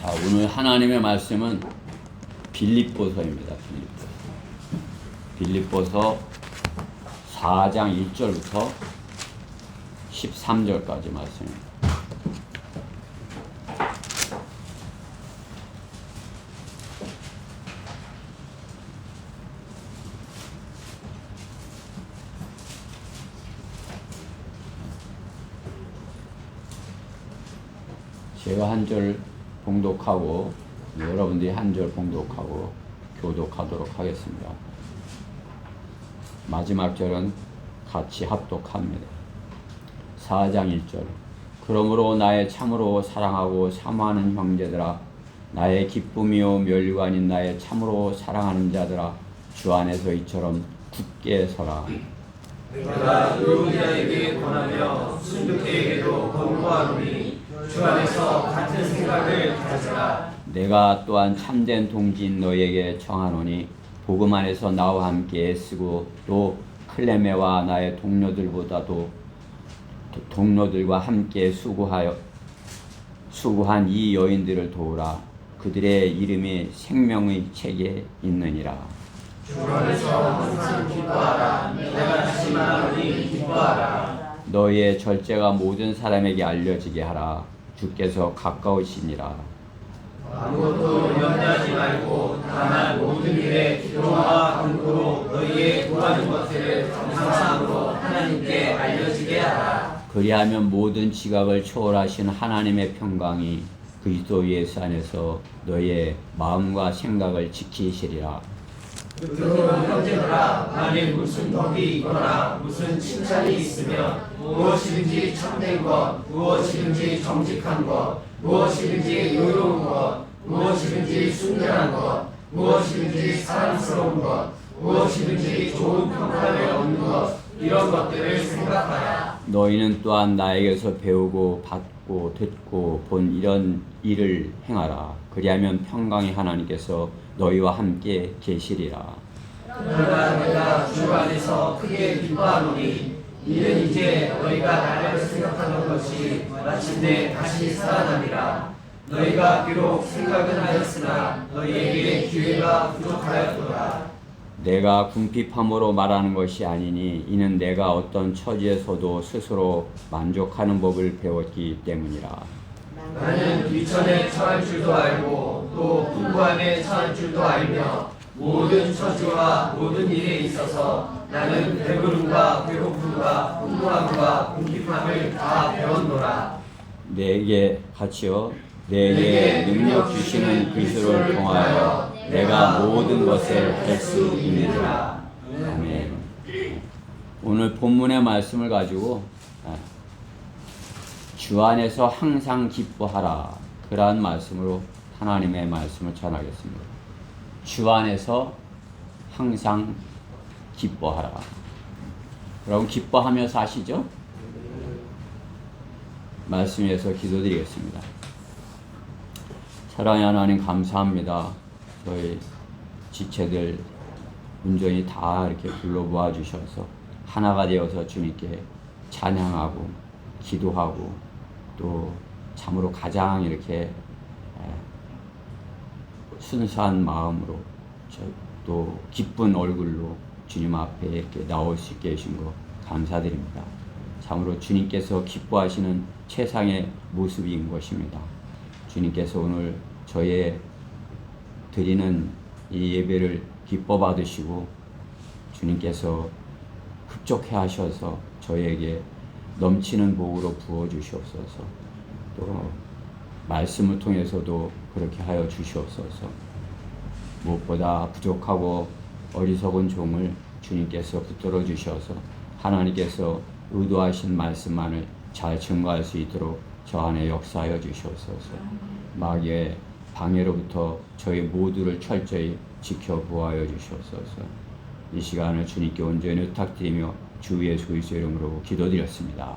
자, 오늘 하나님의 말씀은 빌립보서입니다. 빌립보서 4장 1절부터 13절까지 말씀입니다. 제가 한 절 봉독하고 여러분들이 한 절 봉독하고 교독하도록 하겠습니다. 마지막 절은 같이 합독합니다. 4장 1절. 그러므로 나의 참으로 사랑하고 사모하는 형제들아, 나의 기쁨이요 면류관인 나의 참으로 사랑하는 자들아, 주 안에서 이처럼 굳게 서라. 내가 의로자에게 권하며 순교자에게도 권고하노니 주 안에서 같은 생각을 가져라. 내가 또한 참된 동지인 너에게 청하노니 복음 안에서 나와 함께 애쓰고 또 클레메와 나의 동료들과 함께 수고한 이 여인들을 도우라. 그들의 이름이 생명의 책에 있느니라. 주 안에서 항상 기뻐하라. 내가 다시 말하노니 기뻐하라. 너희의 절제가 모든 사람에게 알려지게 하라. 주께서 가까우시니라. 아무것도 염려하지 말고 다만 모든 일에 기도와 간구로 너희의 구하는 것을 감사함으로 하나님께 알려지게 하라. 그리하면 모든 지각을 초월하신 하나님의 평강이 그리스도 예수 안에서 너희의 마음과 생각을 지키시리라. 그러므로 형제들아, 만일 무슨 덕이 있거나 무슨 칭찬이 있으면 무엇이든지 참된 것, 무엇이든지 정직한 것, 무엇이든지 의로운 것, 무엇이든지 순결한 것, 무엇이든지 사랑스러운 것, 무엇이든지 좋은 평가를 얻는 것, 이런 것들을 생각하라. 너희는 또한 나에게서 배우고 받고 듣고 본 이런 일을 행하라. 그리하면 평강의 하나님께서 너희와 함께 계시리라. 그러나 내가 주 안에서 크게 기뻐하노니 이는 이제 너희가 나를 생각하는 것이 마침내 다시 살아남이라. 너희가 비록 생각은 하였으나 너희에게 기회가 부족하였도다. 내가 궁핍함으로 말하는 것이 아니니 이는 내가 어떤 처지에서도 스스로 만족하는 법을 배웠기 때문이라. 나는 비천에 처할 줄도 알고 또 풍부함에 처할 줄도 알며 모든 처지와 모든 일에 있어서 나는 배부름과 배고픔과 풍부함과 궁핍함을 다 배웠노라. 내게 같이요. 내게 능력 주시는 그리스도를 통하여 내가 모든 것을 할 수 있느니라. 아멘. 오늘 본문의 말씀을 가지고 주 안에서 항상 기뻐하라, 그러한 말씀으로 하나님의 말씀을 전하겠습니다. 주 안에서 항상 기뻐하라. 여러분 기뻐하며 사시죠? 말씀에서 기도드리겠습니다. 사랑의 하나님, 감사합니다. 저희 지체들 온전히 다 이렇게 불러모아 주셔서 하나가 되어서 주님께 찬양하고 기도하고 또 참으로 가장 이렇게 순수한 마음으로 또 기쁜 얼굴로 주님 앞에 이렇게 나올 수 있게 해주신 것 감사드립니다. 참으로 주님께서 기뻐하시는 최상의 모습인 것입니다. 주님께서 오늘 저의 드리는 이 예배를 기뻐 받으시고 주님께서 흡족해 하셔서 저에게 넘치는 복으로 부어 주시옵소서. 또 말씀을 통해서도 그렇게 하여 주시옵소서. 무엇보다 부족하고 어리석은 종을 주님께서 붙들어 주셔서 하나님께서 의도하신 말씀만을 잘 증거할 수 있도록 저 안에 역사하여 주시옵소서. 마귀의 방해로부터 저희 모두를 철저히 지켜보아여 주시옵소서. 이 시간을 주님께 온전히 부탁드리며 주 예수 그리스도의 이름으로 기도드렸습니다.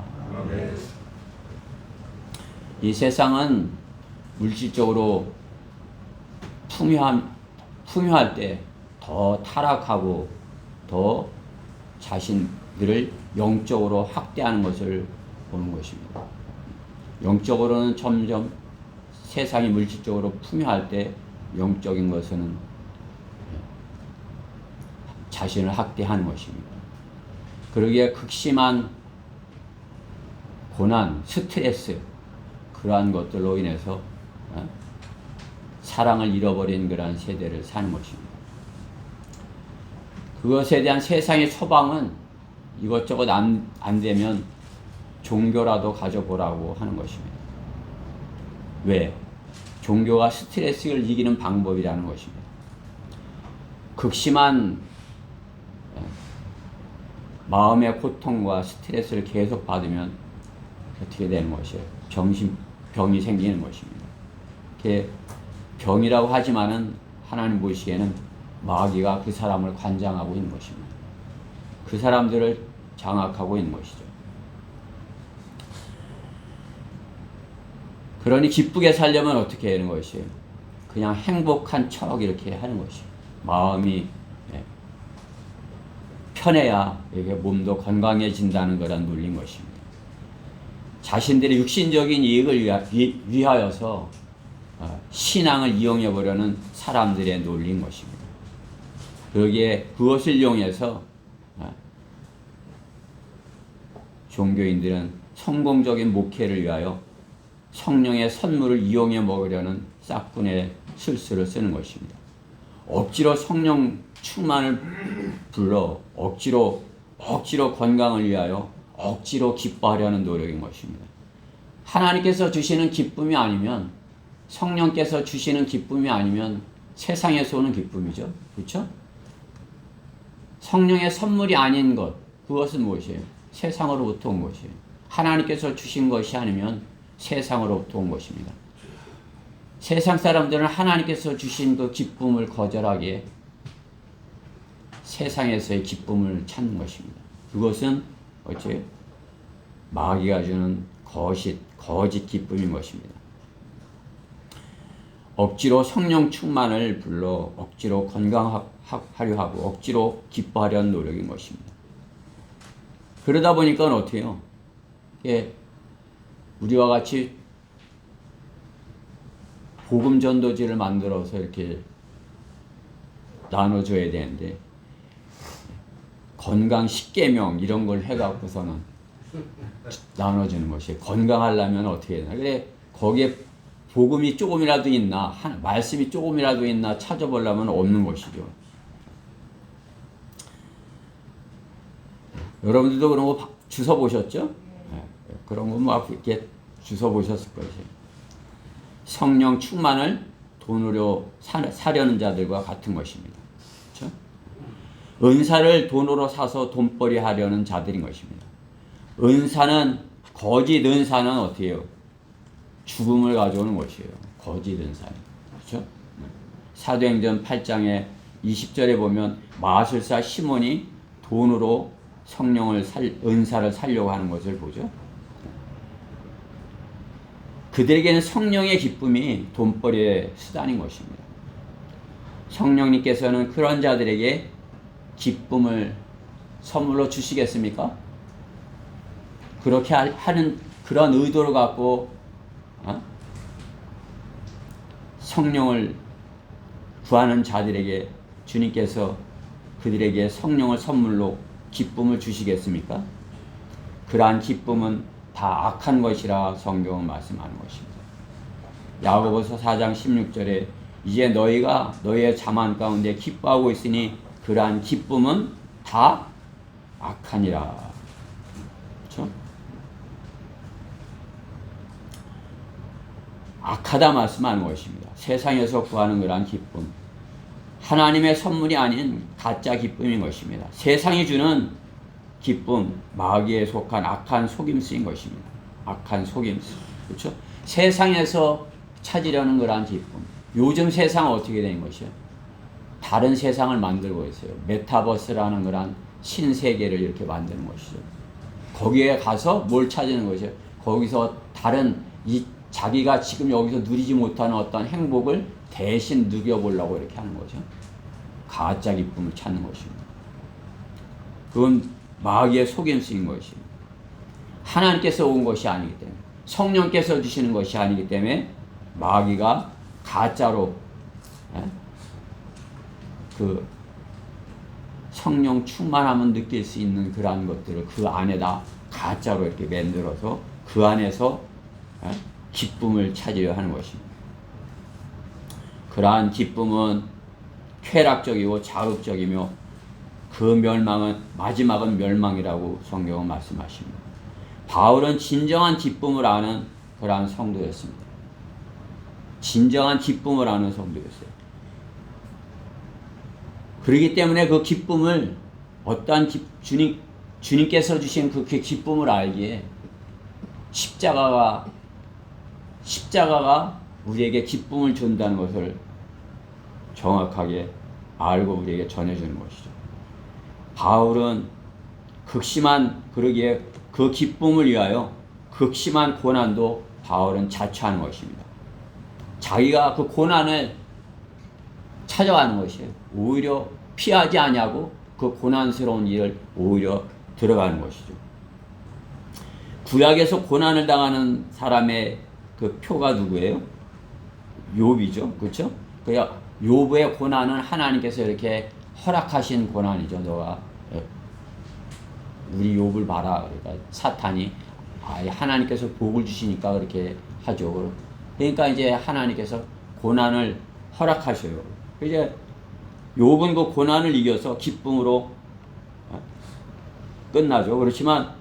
이 세상은 물질적으로 풍요할 때 더 타락하고 더 자신들을 영적으로 학대하는 것을 보는 것입니다. 영적으로는 점점 세상이 물질적으로 풍요할 때 영적인 것은 자신을 학대하는 것입니다. 그러기에 극심한 고난, 스트레스 그러한 것들로 인해서 사랑을 잃어버린 그러한 세대를 사는 것입니다. 그것에 대한 세상의 처방은 이것저것 안 되면 종교라도 가져보라고 하는 것입니다. 왜? 종교가 스트레스를 이기는 방법이라는 것입니다. 극심한 마음의 고통과 스트레스를 계속 받으면 어떻게 되는 것이에요? 정신병이 생기는 것입니다. 그게 병이라고 하지만은 하나님 보시기에는 마귀가 그 사람을 관장하고 있는 것입니다. 그 사람들을 장악하고 있는 것이죠. 그러니 기쁘게 살려면 어떻게 하는 것이에요? 그냥 행복한 척 이렇게 하는 것이에요. 마음이 편해야 이게 몸도 건강해진다는 거란 논리인 것입니다. 자신들의 육신적인 이익을 위하여서 신앙을 이용해 보려는 사람들의 논리인 것입니다. 거기에 그것을 이용해서 종교인들은 성공적인 목회를 위하여 성령의 선물을 이용해 먹으려는 싹군의 술수를 쓰는 것입니다. 억지로 성령 충만을 불러 억지로 건강을 위하여 억지로 기뻐하려는 노력인 것입니다. 하나님께서 주시는 기쁨이 아니면, 성령께서 주시는 기쁨이 아니면 세상에서 오는 기쁨이죠. 그렇죠? 성령의 선물이 아닌 것, 그것은 무엇이에요? 세상으로부터 온 것이에요. 하나님께서 주신 것이 아니면 세상으로부터 온 것입니다. 세상 사람들은 하나님께서 주신 그 기쁨을 거절하기에 세상에서의 기쁨을 찾는 것입니다. 그것은 어째 마귀가 주는 거짓 기쁨인 것입니다. 억지로 성령 충만을 불러 억지로 건강하려 하고 억지로 기뻐하려는 노력인 것입니다. 그러다 보니까 어떻게 해요? 우리와 같이 복음 전도지를 만들어서 이렇게 나눠줘야 되는데 건강 10계명 이런 걸 해갖고서는 나눠주는 것이에요. 건강하려면 어떻게 해야 되나? 그래 거기에 복음이 조금이라도 있나, 말씀이 조금이라도 있나 찾아보려면 없는 것이죠. 여러분들도 그런 거 주워 보셨죠? 네. 그런 거 막 이렇게 주워 보셨을 것이에요. 성령 충만을 돈으로 사려는 자들과 같은 것입니다. 그렇죠? 은사를 돈으로 사서 돈벌이 하려는 자들인 것입니다. 거짓 은사는 어떻게 해요? 죽음을 가져오는 것이에요. 거짓 은사는. 그렇죠? 사도행전 8장에 20절에 보면 마술사 시몬이 돈으로 은사를 살려고 하는 것을 보죠. 그들에게는 성령의 기쁨이 돈벌이의 수단인 것입니다. 성령님께서는 그런 자들에게 기쁨을 선물로 주시겠습니까? 그렇게 하는 그런 의도를 갖고 성령을 구하는 자들에게 주님께서 그들에게 성령을 선물로 기쁨을 주시겠습니까? 그러한 기쁨은 다 악한 것이라 성경은 말씀하는 것입니다. 야고보서 4장 16절에 이제 너희가 너희의 자만 가운데 기뻐하고 있으니 그러한 기쁨은 다 악하니라. 그렇죠? 악하다 말씀하는 것입니다. 세상에서 구하는 그러한 기쁨, 하나님의 선물이 아닌 가짜 기쁨인 것입니다. 세상이 주는 기쁨, 마귀에 속한 악한 속임수인 것입니다. 악한 속임수. 그렇죠? 세상에서 찾으려는 그러한 기쁨. 요즘 세상은 어떻게 된 것이에요? 다른 세상을 만들고 있어요. 메타버스라는 그러한 신세계를 이렇게 만드는 것이죠. 거기에 가서 뭘 찾는 것이에요? 거기서 다른 자기가 지금 여기서 누리지 못하는 어떤 행복을 대신 누려보려고 이렇게 하는 거죠. 가짜 기쁨을 찾는 것입니다. 그건 마귀의 속임수인 것입니다. 하나님께서 온 것이 아니기 때문에, 성령께서 주시는 것이 아니기 때문에 마귀가 가짜로 그 성령 충만하면 느낄 수 있는 그러한 것들을 그 안에다 가짜로 이렇게 만들어서 그 안에서 기쁨을 찾으려 하는 것입니다. 그러한 기쁨은 쾌락적이고 자극적이며 그 멸망은 마지막은 멸망이라고 성경은 말씀하십니다. 바울은 진정한 기쁨을 아는 그러한 성도였습니다. 진정한 기쁨을 아는 성도였어요. 그렇기 때문에 그 기쁨을 어떠한 주님께서 주신 그 기쁨을 알기에 십자가가 우리에게 기쁨을 준다는 것을 정확하게 알고 우리에게 전해주는 것이죠. 바울은 그러기에 그 기쁨을 위하여 극심한 고난도 바울은 자처하는 것입니다. 자기가 그 고난을 찾아가는 것이에요. 오히려 피하지 아니하고 그 고난스러운 일을 오히려 들어가는 것이죠. 구약에서 고난을 당하는 사람의 그 표가 누구예요? 욥이죠. 그렇죠? 그러니까 욥의 고난은 하나님께서 이렇게 허락하신 고난이죠. 너가 우리 욥을 봐라. 그러니까 사탄이 하나님께서 복을 주시니까 그렇게 하죠. 그러니까 이제 하나님께서 고난을 허락하셔요. 이제 욥은 그 고난을 이겨서 기쁨으로 끝나죠. 그렇지만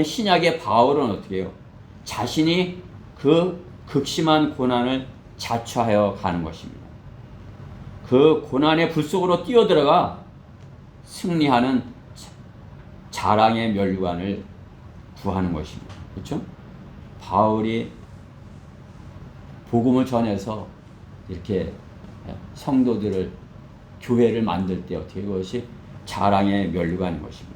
신약의 바울은 어떻게 해요? 자신이 그 극심한 고난을 자처하여 가는 것입니다. 그 고난의 불 속으로 뛰어들어가 승리하는 자랑의 멸류관을 구하는 것입니다. 그렇죠? 바울이 복음을 전해서 이렇게 성도들을 교회를 만들 때 어떻게 그것이 자랑의 멸류관인 것입니다.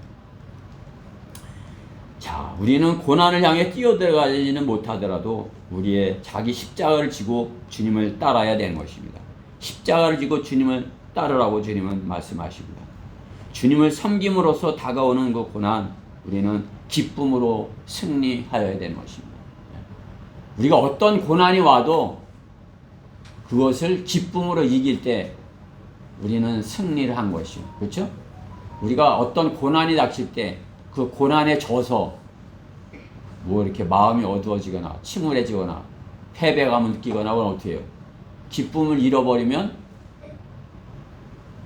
자, 우리는 고난을 향해 뛰어들어가지는 못하더라도 우리의 자기 십자가를 지고 주님을 따라야 되는 것입니다. 십자가를 지고 주님을 따르라고 주님은 말씀하십니다. 주님을 섬김으로써 다가오는 그 고난, 우리는 기쁨으로 승리하여야 되는 것입니다. 우리가 어떤 고난이 와도 그것을 기쁨으로 이길 때 우리는 승리를 한 것이요. 그렇죠? 우리가 어떤 고난이 닥칠 때 그 고난에 져서 뭐 이렇게 마음이 어두워지거나 침울해지거나 패배감을 느끼거나 그건 어떻게 해요? 기쁨을 잃어버리면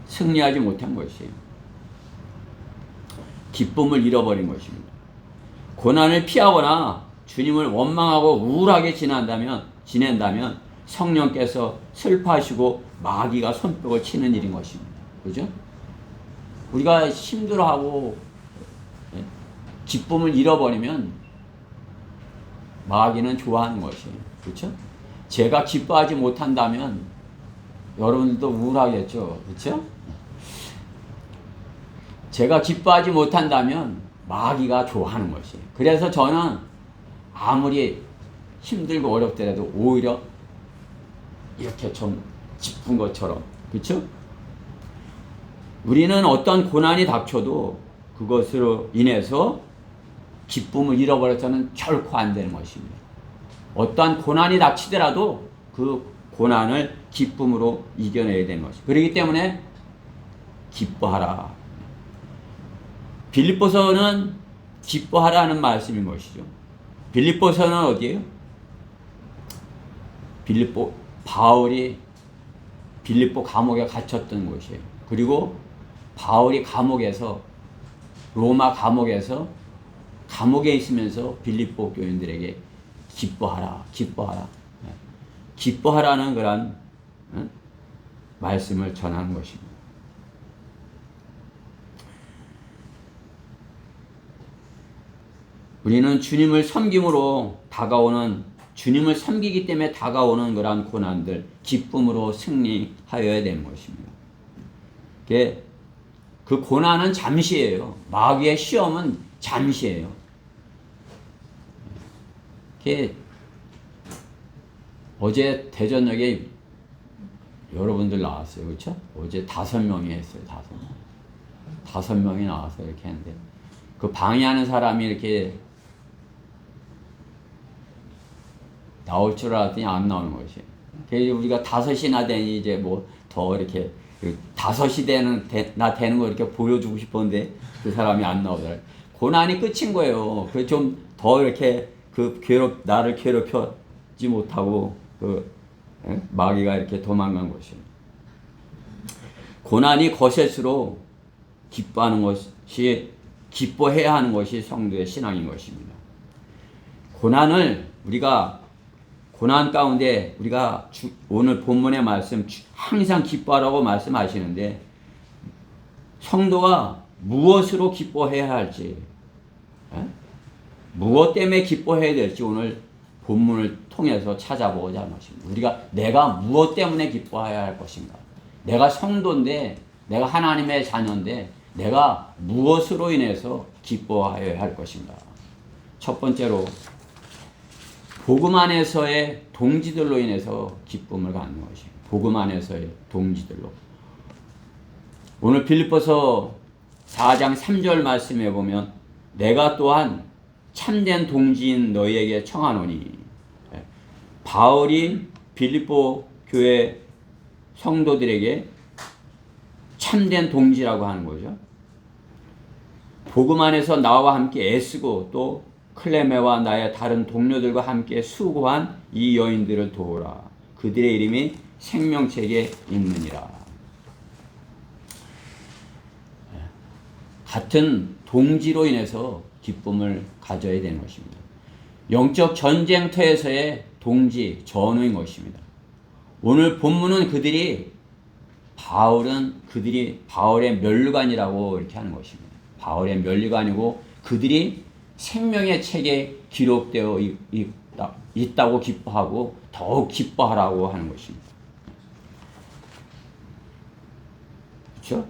승리하지 못한 것이에요. 기쁨을 잃어버린 것입니다. 고난을 피하거나 주님을 원망하고 우울하게 지낸다면 성령께서 슬퍼하시고 마귀가 손뼉을 치는 일인 것입니다. 그죠? 우리가 힘들어하고 기쁨을 잃어버리면 마귀는 좋아하는 것이에요. 그렇죠? 제가 기뻐하지 못한다면 여러분들도 우울하겠죠. 그렇죠? 제가 기뻐하지 못한다면 마귀가 좋아하는 것이에요. 그래서 저는 아무리 힘들고 어렵더라도 오히려 이렇게 좀 기쁜 것처럼, 그렇죠? 우리는 어떤 고난이 닥쳐도 그것으로 인해서 기쁨을 잃어버려서는 결코 안 되는 것입니다. 어떠한 고난이 닥치더라도 그 고난을 기쁨으로 이겨내야 되는 것입니다. 그렇기 때문에 기뻐하라. 빌립보서는 기뻐하라는 말씀인 것이죠. 빌립보서는 어디예요? 바울이 빌립보 감옥에 갇혔던 곳이에요. 그리고 바울이 로마 감옥에 있으면서 빌립보 교인들에게 기뻐하라. 기뻐하라는 그런 말씀을 전하는 것입니다. 우리는 주님을 섬기기 때문에 다가오는 그러한 고난들 기쁨으로 승리하여야 되는 것입니다. 그 고난은 잠시예요. 마귀의 시험은 잠시예요. 어제 대전역에 여러분들 나왔어요. 그렇죠? 어제 5명이 했어요. 5명이 나와서 이렇게 했는데 그 방해하는 사람이 이렇게 나올 줄 알았더니 안 나오는 것이. 그래서 우리가 5이나 되니 이제 뭐 더 이렇게 5이 나 되는 거 이렇게 보여주고 싶었는데 그 사람이 안 나오더라. 고난이 끝인 거예요. 그 좀 더 이렇게 나를 괴롭혀지 못하고 마귀가 이렇게 도망간 것이. 고난이 거셀수록 기뻐하는 것이 기뻐해야 하는 것이 성도의 신앙인 것입니다. 고난 가운데 우리가 오늘 본문의 말씀 항상 기뻐하라고 말씀하시는데 성도가 무엇으로 기뻐해야 할지, 무엇 때문에 기뻐해야 될지 오늘 본문을 통해서 찾아보고자 하는 것입니다. 내가 무엇 때문에 기뻐해야 할 것인가? 내가 성도인데, 내가 하나님의 자녀인데 내가 무엇으로 인해서 기뻐하여야 할 것인가? 첫 번째로 복음 안에서의 동지들로 인해서 기쁨을 갖는 것입니다. 복음 안에서의 동지들로. 오늘 빌립보서 4장 3절 말씀에 보면 내가 또한 참된 동지인 너희에게 청하노니, 바울이 빌립보 교회 성도들에게 참된 동지라고 하는 거죠. 복음 안에서 나와 함께 애쓰고 또 클레메와 나의 다른 동료들과 함께 수고한 이 여인들을 도우라. 그들의 이름이 생명책에 있느니라. 같은 동지로 인해서 기쁨을 가져야 되는 것입니다. 영적 전쟁터에서의 동지, 전우인 것입니다. 오늘 본문은 바울의 면류관이라고 이렇게 하는 것입니다. 바울의 면류관이고 그들이 생명의 책에 기록되어 있다고 기뻐하고 더욱 기뻐하라고 하는 것입니다. 그렇죠?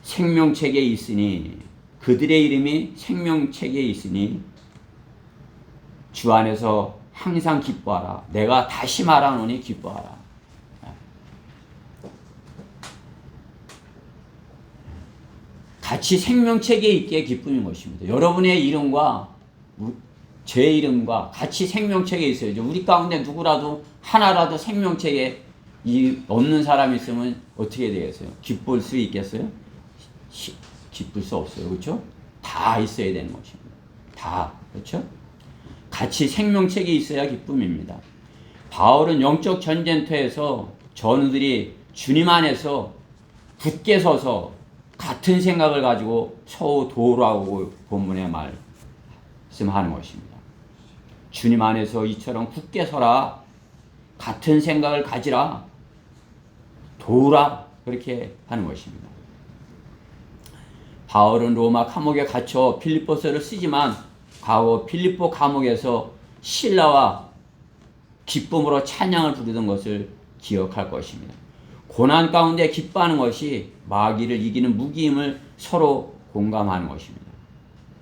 생명책에 있으니, 그들의 이름이 생명책에 있으니 주 안에서 항상 기뻐하라. 내가 다시 말하노니 기뻐하라. 같이 생명책에 있게 기쁨인 것입니다. 여러분의 이름과 제 이름과 같이 생명책에 있어야죠. 우리 가운데 누구라도 하나라도 생명책에 없는 사람이 있으면 어떻게 되겠어요? 기쁠 수 있겠어요? 기쁠 수 없어요. 그렇죠? 다 있어야 되는 것입니다. 다. 그렇죠? 같이 생명책에 있어야 기쁨입니다. 바울은 영적 전쟁터에서 전우들이 주님 안에서 굳게 서서 같은 생각을 가지고 서로 도우라고 본문에 말씀하는 것입니다. 주님 안에서 이처럼 굳게 서라. 같은 생각을 가지라. 도우라. 그렇게 하는 것입니다. 바울은 로마 감옥에 갇혀 빌립보서를 쓰지만 과거 빌립보 감옥에서 신라와 기쁨으로 찬양을 부르던 것을 기억할 것입니다. 고난 가운데 기뻐하는 것이 마귀를 이기는 무기임을 서로 공감하는 것입니다.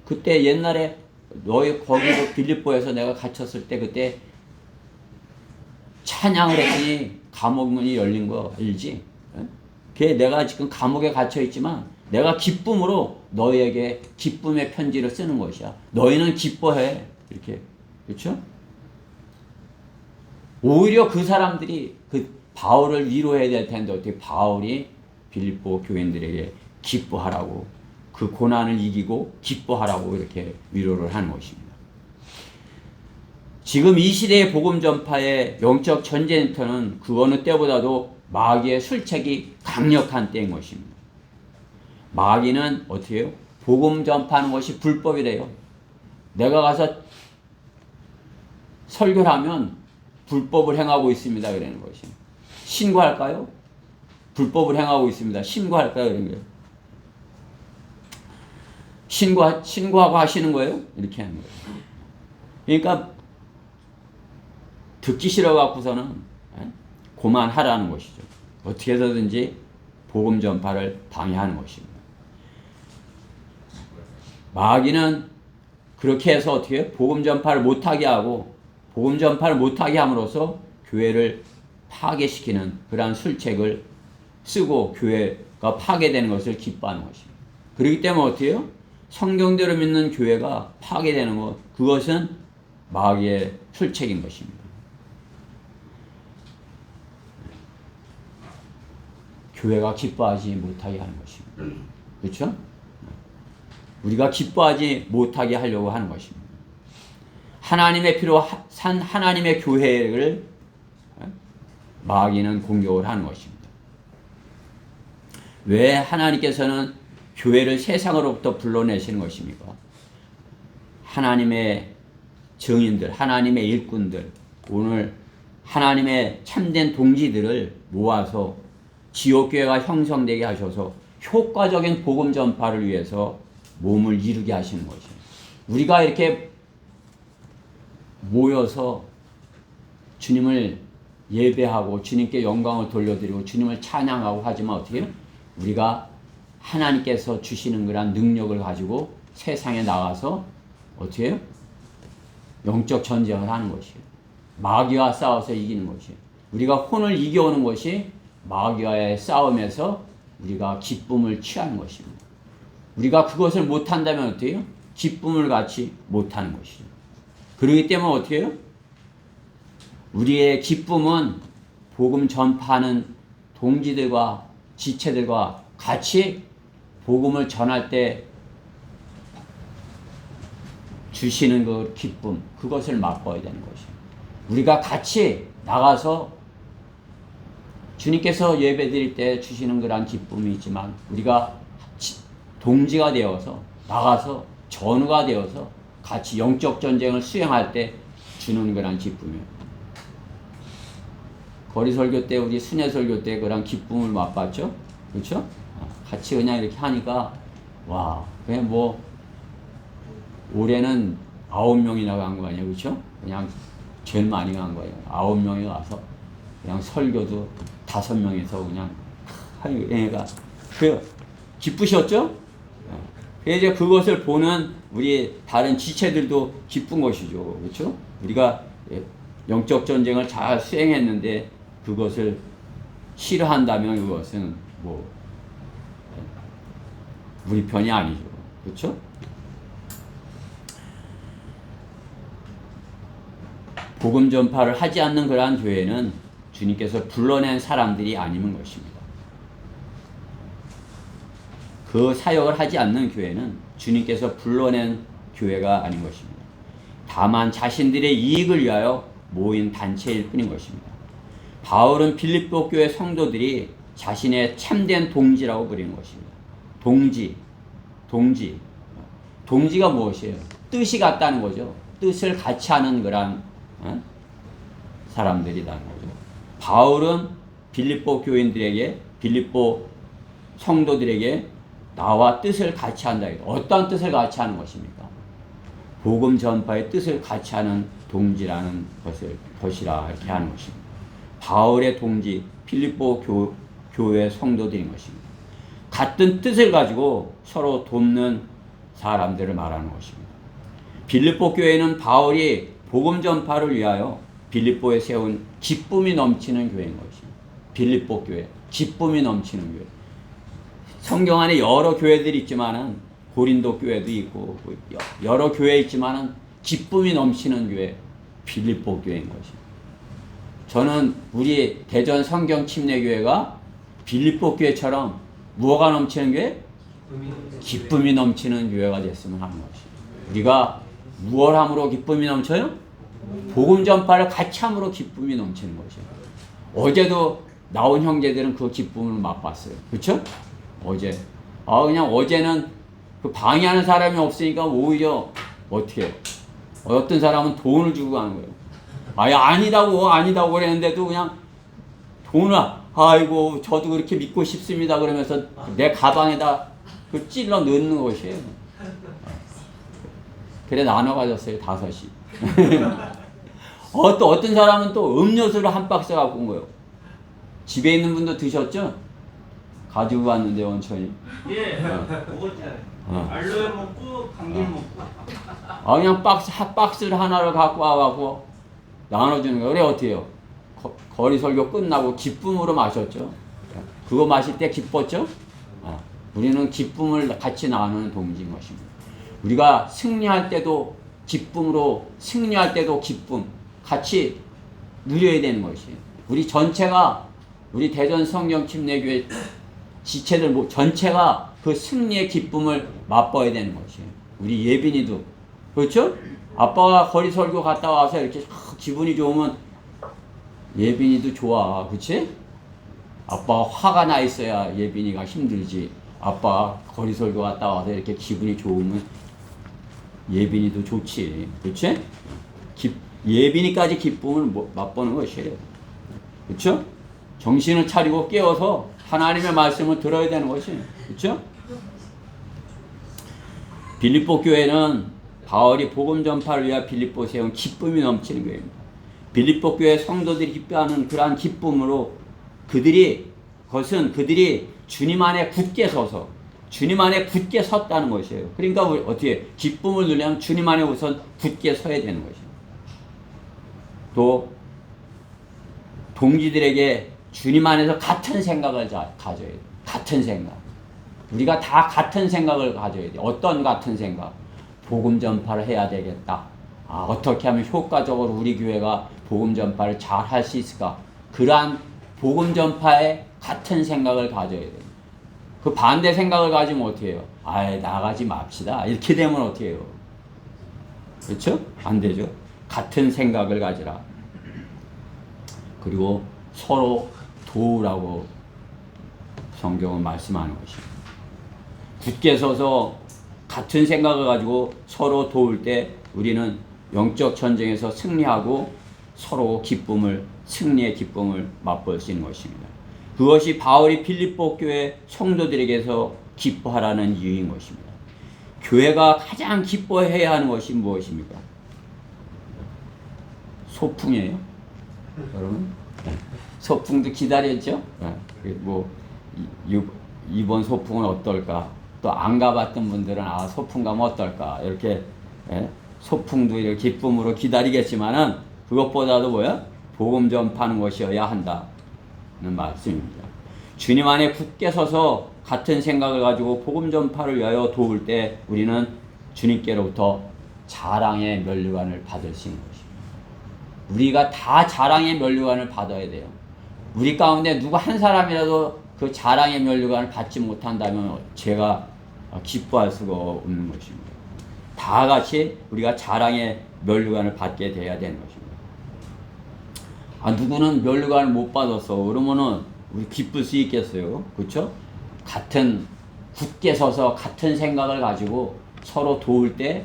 그때 옛날에 거기도 빌립보에서 내가 갇혔을 때 그때 찬양을 했더니 감옥 문이 열린 거 알지? 그게 내가 지금 감옥에 갇혀 있지만 내가 기쁨으로 너희에게 기쁨의 편지를 쓰는 것이야. 너희는 기뻐해. 이렇게. 그렇죠? 오히려 그 사람들이 바울을 위로해야 될 텐데 어떻게 바울이 빌립보 교인들에게 기뻐하라고, 그 고난을 이기고 기뻐하라고 이렇게 위로를 하는 것입니다. 지금 이 시대의 복음 전파의 영적 전쟁터는 그 어느 때보다도 마귀의 술책이 강력한 때인 것입니다. 마귀는 어떻게 해요? 복음 전파하는 것이 불법이래요. 내가 가서 설교를 하면 불법을 행하고 있습니다. 그러는 것이. 신고할까요? 불법을 행하고 있습니다. 신고할까요? 이런 거예요. 신고하고 하시는 거예요? 이렇게 하는 거예요. 그러니까 듣기 싫어갖고서는 고만하라는 것이죠. 어떻게 해서든지 복음 전파를 방해하는 것입니다. 마귀는 그렇게 해서 어떻게 해요? 복음 전파를 못하게 하고 복음 전파를 못하게 함으로써 교회를 파괴시키는 그러한 술책을 쓰고 교회가 파괴되는 것을 기뻐하는 것입니다. 그렇기 때문에 어떻게 해요? 성경대로 믿는 교회가 파괴되는 것, 그것은 마귀의 술책인 것입니다. 교회가 기뻐하지 못하게 하는 것입니다. 그렇죠? 우리가 기뻐하지 못하게 하려고 하는 것입니다. 하나님의 피로 산 하나님의 교회를 마귀는 공격을 하는 것입니다. 왜 하나님께서는 교회를 세상으로부터 불러내시는 것입니까? 하나님의 증인들, 하나님의 일꾼들, 오늘 하나님의 참된 동지들을 모아서 지옥교회가 형성되게 하셔서 효과적인 복음 전파를 위해서 몸을 이루게 하시는 것이에요. 우리가 이렇게 모여서 주님을 예배하고 주님께 영광을 돌려드리고 주님을 찬양하고 하지만 어떻게 해요? 우리가 하나님께서 주시는 그런 능력을 가지고 세상에 나가서 어떻게 해요? 영적 전쟁을 하는 것이에요. 마귀와 싸워서 이기는 것이에요. 우리가 혼을 이겨오는 것이 마귀와의 싸움에서 우리가 기쁨을 취하는 것입니다. 우리가 그것을 못한다면 어떻게 해요? 기쁨을 같이 못하는 것이죠. 그렇기 때문에 어떻게 해요? 우리의 기쁨은 복음 전파하는 동지들과 지체들과 같이 복음을 전할 때 주시는 그 기쁨, 그것을 맛봐야 되는 것이에요. 우리가 같이 나가서 주님께서 예배 드릴 때 주시는 그런 기쁨이 있지만 우리가 동지가 되어서 나가서 전우가 되어서 같이 영적 전쟁을 수행할 때 주는 그런 기쁨이에요. 거리 설교 때 우리 순회 설교 때 그런 기쁨을 맛봤죠? 그렇죠? 같이 그냥 이렇게 하니까 와, 그냥 뭐 올해는 9명이나 간 거 아니에요, 그렇죠? 그냥 제일 많이 간 거예요. 9명이 가서 그냥 설교도 5명이서 그냥 얘가 그 기쁘셨죠? 이제 그것을 보는 우리 다른 지체들도 기쁜 것이죠, 그렇죠? 우리가 영적 전쟁을 잘 수행했는데 그것을 싫어한다면 그것은 뭐 우리 편이 아니죠, 그렇죠? 복음 전파를 하지 않는 그러한 교회는 주님께서 불러낸 사람들이 아니는 것입니다. 그 사역을 하지 않는 교회는 주님께서 불러낸 교회가 아닌 것입니다. 다만 자신들의 이익을 위하여 모인 단체일 뿐인 것입니다. 바울은 빌립보 교회 성도들이 자신의 참된 동지라고 부르는 것입니다. 동지가 무엇이에요? 뜻이 같다는 거죠. 뜻을 같이 하는 그런 사람들이라는 거죠. 바울은 빌립보 교인들에게, 빌립보 성도들에게 나와 뜻을 같이 한다. 어떠한 뜻을 같이 하는 것입니까? 복음 전파의 뜻을 같이 하는 동지라는 것이라 이렇게 하는 것입니다. 바울의 동지, 빌립보 교회 성도들인 것입니다. 같은 뜻을 가지고 서로 돕는 사람들을 말하는 것입니다. 빌립보 교회는 바울이 복음 전파를 위하여 빌립보에 세운 기쁨이 넘치는 교회인 것입니다. 빌립보 교회, 기쁨이 넘치는 교회. 성경 안에 여러 교회들이 있지만은 고린도 교회도 있고 여러 교회 있지만은 기쁨이 넘치는 교회, 빌립보 교회인 것입니다. 저는 우리 대전 성경 침례교회가 빌립보 교회처럼 무엇가 넘치는 교회? 기쁨이 넘치는 교회가 됐으면 하는 것입니다. 우리가 무엇 함으로 기쁨이 넘쳐요? 복음 전파를 같이 함으로 기쁨이 넘치는 것이에요. 어제도 나온 형제들은 그 기쁨을 맛봤어요. 그렇죠? 어제. 그냥 어제는 그 방해하는 사람이 없으니까 오히려 어떻게 해요? 어떤 사람은 돈을 주고 가는 거예요. 아니다고 그랬는데도 그냥 돈을, 아이고, 저도 그렇게 믿고 싶습니다. 그러면서 내 가방에다 그 찔러 넣는 것이에요. 그래 나눠 가졌어요, 5이. 또 어떤 사람은 또 음료수를 한 박스 갖고 온 거예요. 집에 있는 분도 드셨죠? 가지고 왔는데 원천이. 예, 먹었잖아요. 알로에 먹고 감귤 먹고. 그냥 박스를 하나를 갖고 와갖고 나눠주는 거예요. 그래 어떻게 해요? 거리 설교 끝나고 기쁨으로 마셨죠. 그거 마실 때 기뻤죠? 우리는 기쁨을 같이 나누는 동지인 것입니다. 우리가 승리할 때도 기쁨으로, 승리할 때도 기쁨 같이 누려야 되는 것이에요. 우리 전체가, 우리 대전 성령 침례교회 지체들 전체가 그 승리의 기쁨을 맛봐야 되는 것이에요. 우리 예빈이도 그렇죠? 아빠가 거리 설교 갔다 와서 이렇게 기분이 좋으면 예빈이도 좋아, 그렇지? 아빠가 화가 나 있어야 예빈이가 힘들지. 아빠 거리 설교 갔다 와서 이렇게 기분이 좋으면 예빈이도 좋지, 그렇지? 예빈이까지 기쁨을 맛보는 것이에요, 그렇죠? 정신을 차리고 깨워서 하나님의 말씀을 들어야 되는 것이에요, 그렇죠? 빌립보 교회는 바울이 복음 전파를 위하여 빌립보에 세운 기쁨이 넘치는 교회입니다. 빌립보 교회 성도들이 기뻐하는 그러한 기쁨으로 그들이 주님 안에 굳게 서서 주님 안에 굳게 섰다는 것이에요. 그러니까 우리 어떻게 기쁨을 누리려면 주님 안에 우선 굳게 서야 되는 것이에요. 또 동지들에게 주님 안에서 같은 생각을 가져야 돼요. 같은 생각. 우리가 다 같은 생각을 가져야 돼요. 어떤 같은 생각? 복음 전파를 해야 되겠다. 어떻게 하면 효과적으로 우리 교회가 복음 전파를 잘 할 수 있을까? 그러한 복음 전파에 같은 생각을 가져야 돼요. 그 반대 생각을 가지면 어떻게 해요? 나가지 맙시다. 이렇게 되면 어떻게 해요? 그렇죠? 안 되죠. 같은 생각을 가지라. 그리고 서로 도우라고 성경은 말씀하는 것입니다. 굳게 서서 같은 생각을 가지고 서로 도울 때 우리는 영적 전쟁에서 승리하고 서로 승리의 기쁨을 맛볼 수 있는 것입니다. 그것이 바울이 빌립보 교회 성도들에게서 기뻐하라는 이유인 것입니다. 교회가 가장 기뻐해야 하는 것이 무엇입니까? 소풍이에요. 여러분, 소풍도 기다렸죠? 이번 소풍은 어떨까? 또 안 가봤던 분들은 소풍 가면 어떨까? 이렇게 소풍도 이렇게 기쁨으로 기다리겠지만은 그것보다도 복음 전파하는 것이어야 한다는 말씀입니다. 주님 안에 굳게 서서 같은 생각을 가지고 복음 전파를 위하여 도울 때 우리는 주님께로부터 자랑의 면류관을 받을 수 있는 것입니다. 우리가 다 자랑의 면류관을 받아야 돼요. 우리 가운데 누구 한 사람이라도 그 자랑의 면류관을 받지 못한다면 제가 기뻐할 수가 없는 것입니다. 다 같이 우리가 자랑의 면류관을 받게 돼야 되는 것입니다. 누구는 면류관을 못 받았어. 그러면은 우리 기쁠 수 있겠어요? 그렇죠? 굳게 서서 같은 생각을 가지고 서로 도울 때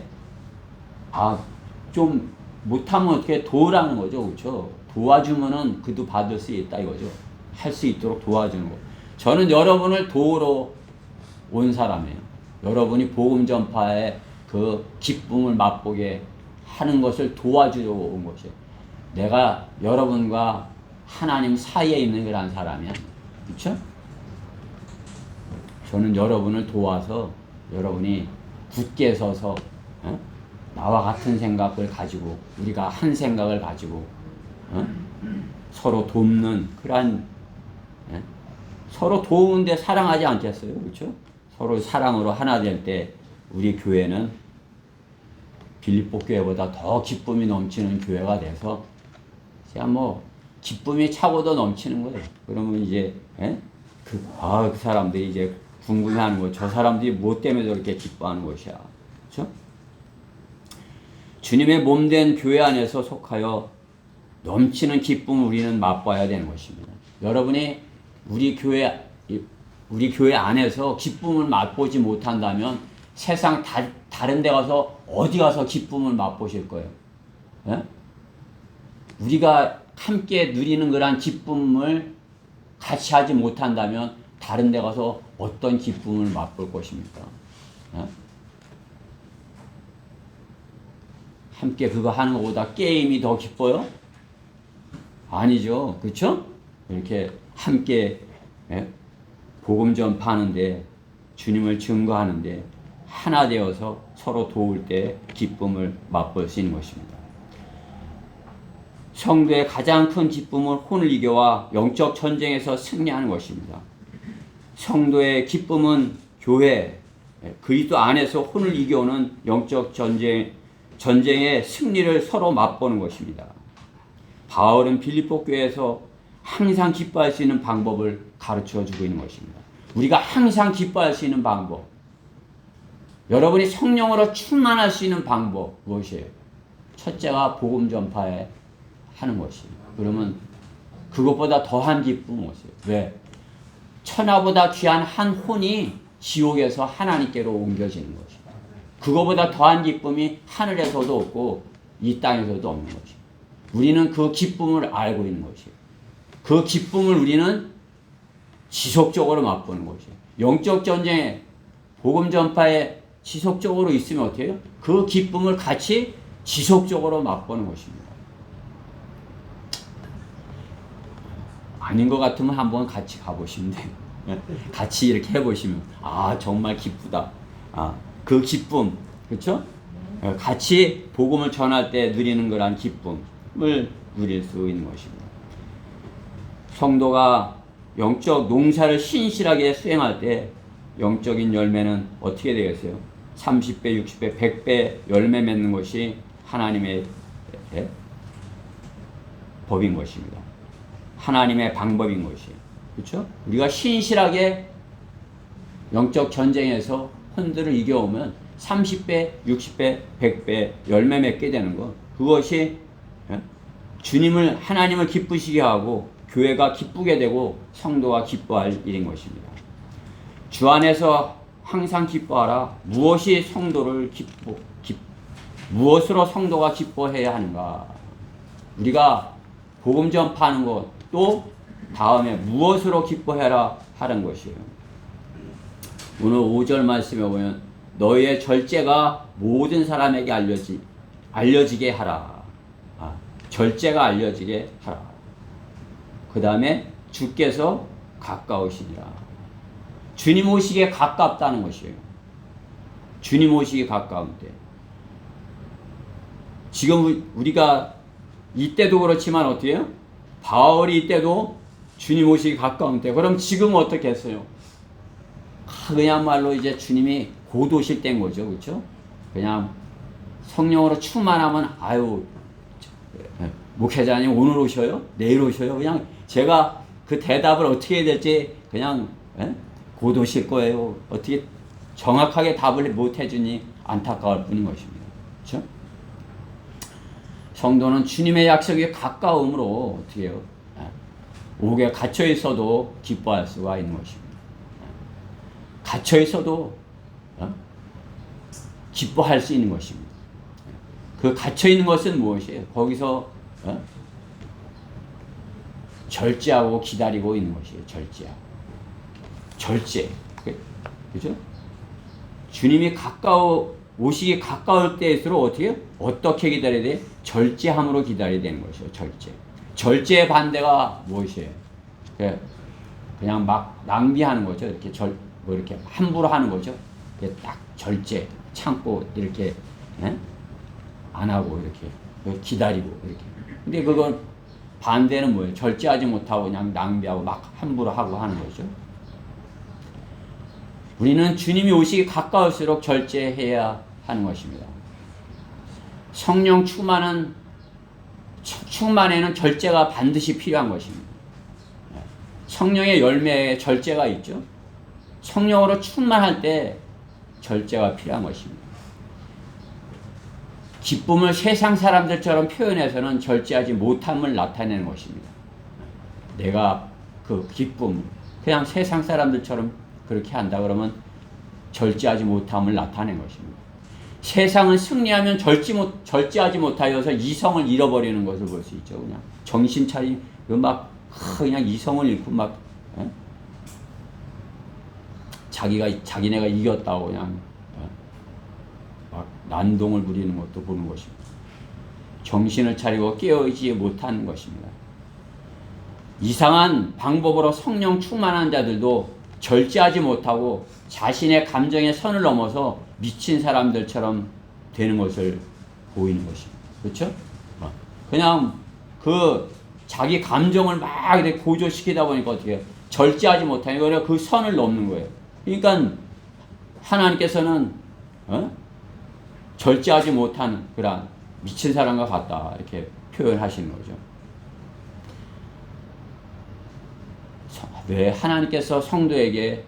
좀 못하면 어떻게 도우라는 거죠, 그렇죠? 도와주면은 그도 받을 수 있다 이거죠. 할 수 있도록 도와주는 거. 저는 여러분을 도우러 온 사람이에요. 여러분이 복음 전파에 그 기쁨을 맛보게 하는 것을 도와주려 온 것이에요. 내가 여러분과 하나님 사이에 있는 그런 사람이야, 그렇죠? 저는 여러분을 도와서 여러분이 굳게 서서 나와 같은 생각을 가지고 우리가 한 생각을 가지고 서로 돕는 그러한 서로 도우는데 사랑하지 않겠어요, 그렇죠? 서로 사랑으로 하나 될 때 우리 교회는 빌립보 교회보다 더 기쁨이 넘치는 교회가 돼서 그냥 기쁨이 차고도 넘치는 거예요. 그러면 이제 그 사람들이 이제 궁금해하는 거, 저 사람들이 뭐 때문에 저렇게 기뻐하는 것이야, 그렇죠? 주님의 몸된 교회 안에서 속하여 넘치는 기쁨을 우리는 맛봐야 되는 것입니다. 여러분이 우리 교회 안에서 기쁨을 맛보지 못한다면 세상 다른 데 가서 어디 가서 기쁨을 맛보실 거예요? 우리가 함께 누리는 그런 기쁨을 같이 하지 못한다면 다른 데 가서 어떤 기쁨을 맛볼 것입니까? 함께 그거 하는 것보다 게임이 더 기뻐요? 아니죠. 그렇죠? 이렇게 함께 복음 전파하는데 주님을 증거하는데 하나 되어서 서로 도울 때 기쁨을 맛볼 수 있는 것입니다. 성도의 가장 큰 기쁨은 혼을 이겨와 영적 전쟁에서 승리하는 것입니다. 성도의 기쁨은 교회, 그리스도 안에서 혼을 이겨오는 영적 전쟁의 승리를 서로 맛보는 것입니다. 바울은 빌립보 교회에서 항상 기뻐할 수 있는 방법을 가르쳐 주고 있는 것입니다. 우리가 항상 기뻐할 수 있는 방법, 여러분이 성령으로 충만할 수 있는 방법 무엇이에요? 첫째가 복음 전파에 하는 것입니다. 그러면 그것보다 더한 기쁨은 무엇이에요? 왜? 천하보다 귀한 한 혼이 지옥에서 하나님께로 옮겨지는 것입니다. 그거보다 더한 기쁨이 하늘에서도 없고 이 땅에서도 없는 것입니다. 우리는 그 기쁨을 알고 있는 것이에요. 그 기쁨을 우리는 지속적으로 맛보는 것이에요. 영적 전쟁에 복음 전파에 지속적으로 있으면 어떻게 해요? 그 기쁨을 같이 지속적으로 맛보는 것입니다. 아닌 것 같으면 한번 같이 가보시면 돼요. 같이 이렇게 해보시면 정말 기쁘다. 그 기쁨, 그렇죠? 같이 복음을 전할 때 누리는 거란 기쁨을 누릴 수 있는 것입니다. 성도가 영적 농사를 신실하게 수행할 때 영적인 열매는 어떻게 되겠어요? 30배, 60배, 100배 열매 맺는 것이 하나님의 법인 것입니다. 하나님의 방법인 것이에요. 그렇죠? 우리가 신실하게 영적 전쟁에서 혼들을 이겨오면 30배, 60배, 100배 열매 맺게 되는 것. 그것이 주님을, 하나님을 기쁘시게 하고 교회가 기쁘게 되고 성도가 기뻐할 일인 것입니다. 주 안에서 항상 기뻐하라. 무엇이 성도를 무엇으로 성도가 기뻐해야 하는가? 우리가 복음 전파하는 것, 또 다음에 무엇으로 기뻐해라 하는 것이에요. 오늘 5절 말씀에 보면 너희의 절제가 모든 사람에게 알려지게 하라. 절제가 알려지게 하라. 그 다음에 주께서 가까우시니라. 주님 오시기에 가깝다는 것이에요. 주님 오시기에 가까운 때. 지금 우리가 이때도 그렇지만 어떻게 해요? 바울이 이때도 주님 오시기 가까운 때. 그럼 지금 어떻게 했어요? 그야말로 이제 주님이 곧 오실 때인 거죠. 그렇죠? 그냥 성령으로 충만하면 목회자님 오늘 오셔요? 내일 오셔요? 그냥 제가 그 대답을 어떻게 해야 될지 그냥 곧 오실 거예요. 어떻게 정확하게 답을 못 해주니 안타까울 뿐인 것입니다. 그렇죠? 성도는 주님의 약속이 가까움으로 어떻게 해요? 옥에 갇혀 있어도 기뻐할 수가 있는 것입니다. 갇혀 있어도 기뻐할 수 있는 것입니다. 그 갇혀 있는 것은 무엇이에요? 거기서 절제하고 기다리고 있는 것이에요. 절제. 그죠? 주님이 오시기 가까울 때일수록 어떻게 기다려야 돼? 절제함으로 기다려야 되는 것이에요. 절제의 반대가 무엇이에요? 그냥 막 낭비하는 거죠. 이렇게 함부로 하는 거죠. 딱 절제, 참고 이렇게 안 하고 이렇게 기다리고 이렇게. 근데 그건 반대는 뭐예요? 절제하지 못하고 그냥 낭비하고 막 함부로 하고 하는 거죠. 우리는 주님이 오시기 가까울수록 절제해야 하는 것입니다. 성령 충만에는 절제가 반드시 필요한 것입니다. 성령의 열매에 절제가 있죠. 성령으로 충만할 때 절제가 필요한 것입니다. 기쁨을 세상 사람들처럼 표현해서는 절제하지 못함을 나타내는 것입니다. 내가 그 기쁨, 그냥 세상 사람들처럼 그렇게 한다 그러면 절제하지 못함을 나타내는 것입니다. 세상은 승리하면 절제하지 못하여서 이성을 잃어버리는 것을 볼 수 있죠. 그냥 정신 차리 그냥 이성을 잃고 자기네가 이겼다고 그냥 막 난동을 부리는 것도 보는 것입니다. 정신을 차리고 깨어있지 못하는 것입니다. 이상한 방법으로 성령 충만한 자들도 절제하지 못하고 자신의 감정의 선을 넘어서 미친 사람들처럼 되는 것을 보이는 것입니다. 그렇죠? 그냥 자기 감정을 막 이렇게 고조시키다 보니까 어떻게 해요? 절제하지 못하니까 그 선을 넘는 거예요. 그러니까 하나님께서는 절제하지 못하는 그런 미친 사람과 같다 이렇게 표현하시는 거죠. 왜 하나님께서 성도에게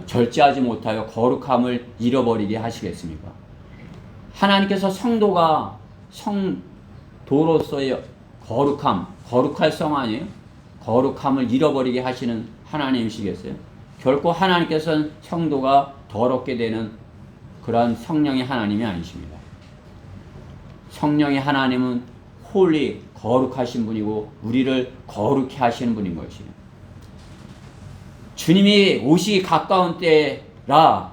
절제하지 못하여 거룩함을 잃어버리게 하시겠습니까? 하나님께서 성도가 성도로서의 거룩할 성 아니에요? 거룩함을 잃어버리게 하시는 하나님이시겠어요? 결코 하나님께서는 성도가 더럽게 되는 그러한 성령의 하나님이 아니십니다. 성령의 하나님은 홀리 거룩하신 분이고 우리를 거룩히 하시는 분인 것이에요. 주님이 오시기 가까운 때라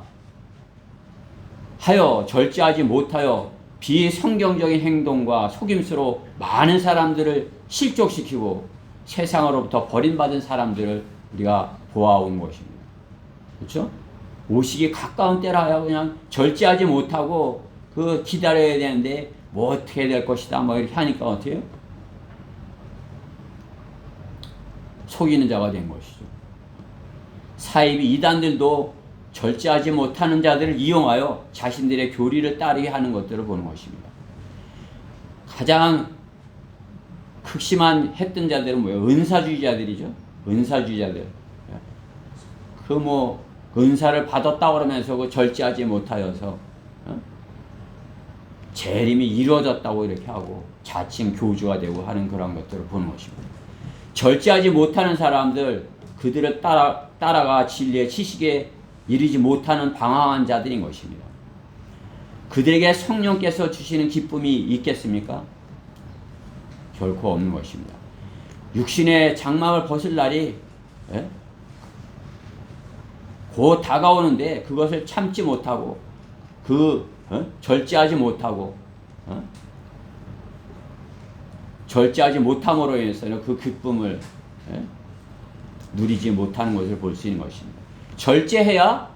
하여 절제하지 못하여 비성경적인 행동과 속임수로 많은 사람들을 실족시키고 세상으로부터 버림받은 사람들을 우리가 보아온 것입니다. 그렇죠? 오시기 가까운 때라 하여 그냥 절제하지 못하고 그 기다려야 되는데 뭐 어떻게 될 것이다 뭐 이렇게 하니까 어떻게 해요? 속이는 자가 된 것이죠. 사이비 이단들도 절제하지 못하는 자들을 이용하여 자신들의 교리를 따르게 하는 것들을 보는 것입니다. 가장 극심한 했던 자들은 뭐예요? 은사주의자들이죠. 은사주의자들. 은사를 받았다 그러면서 그 절제하지 못하여서 재림이 이루어졌다고 이렇게 하고 자칭 교주가 되고 하는 그런 것들을 보는 것입니다. 절제하지 못하는 사람들, 그들을 따라가 진리의 지식에 이르지 못하는 방황한 자들인 것입니다. 그들에게 성령께서 주시는 기쁨이 있겠습니까? 결코 없는 것입니다. 육신의 장막을 벗을 날이 곧 다가오는데 그것을 참지 못하고 절제하지 못하고 절제하지 못함으로 인해서는 그 기쁨을 누리지 못하는 것을 볼 수 있는 것입니다. 절제해야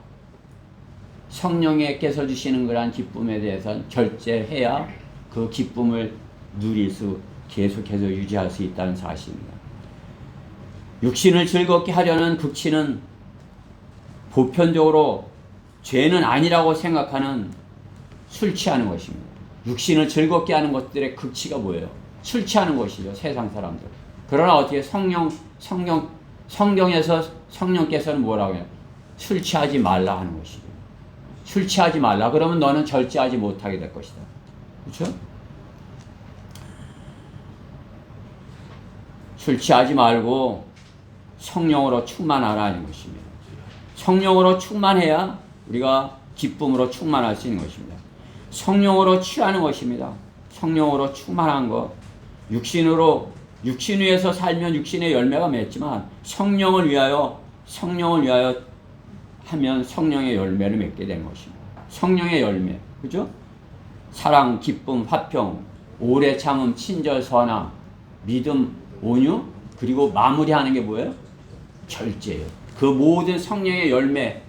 성령께서 주시는 그러한 기쁨에 대해서는 절제해야 그 기쁨을 누릴 수 계속해서 유지할 수 있다는 사실입니다. 육신을 즐겁게 하려는 극치는 보편적으로 죄는 아니라고 생각하는 술 취하는 것입니다. 육신을 즐겁게 하는 것들의 극치가 뭐예요? 술 취하는 것이죠. 세상 사람들. 그러나 어떻게 성경에서 성령께서는 뭐라고 해요? 술 취하지 말라 하는 것이죠. 술 취하지 말라. 그러면 너는 절제하지 못하게 될 것이다. 그렇죠? 술 취하지 말고 성령으로 충만하라 하는 것입니다. 성령으로 충만해야 우리가 기쁨으로 충만할 수 있는 것입니다. 성령으로 취하는 것입니다. 성령으로 충만한 것. 육신 위에서 살면 육신의 열매가 맺지만 성령을 위하여 하면 성령의 열매를 맺게 되는 것입니다. 성령의 열매. 그죠? 사랑, 기쁨, 화평, 오래 참음, 친절, 선함, 믿음, 온유, 그리고 마무리하는 게 뭐예요? 절제예요. 그 모든 성령의 열매,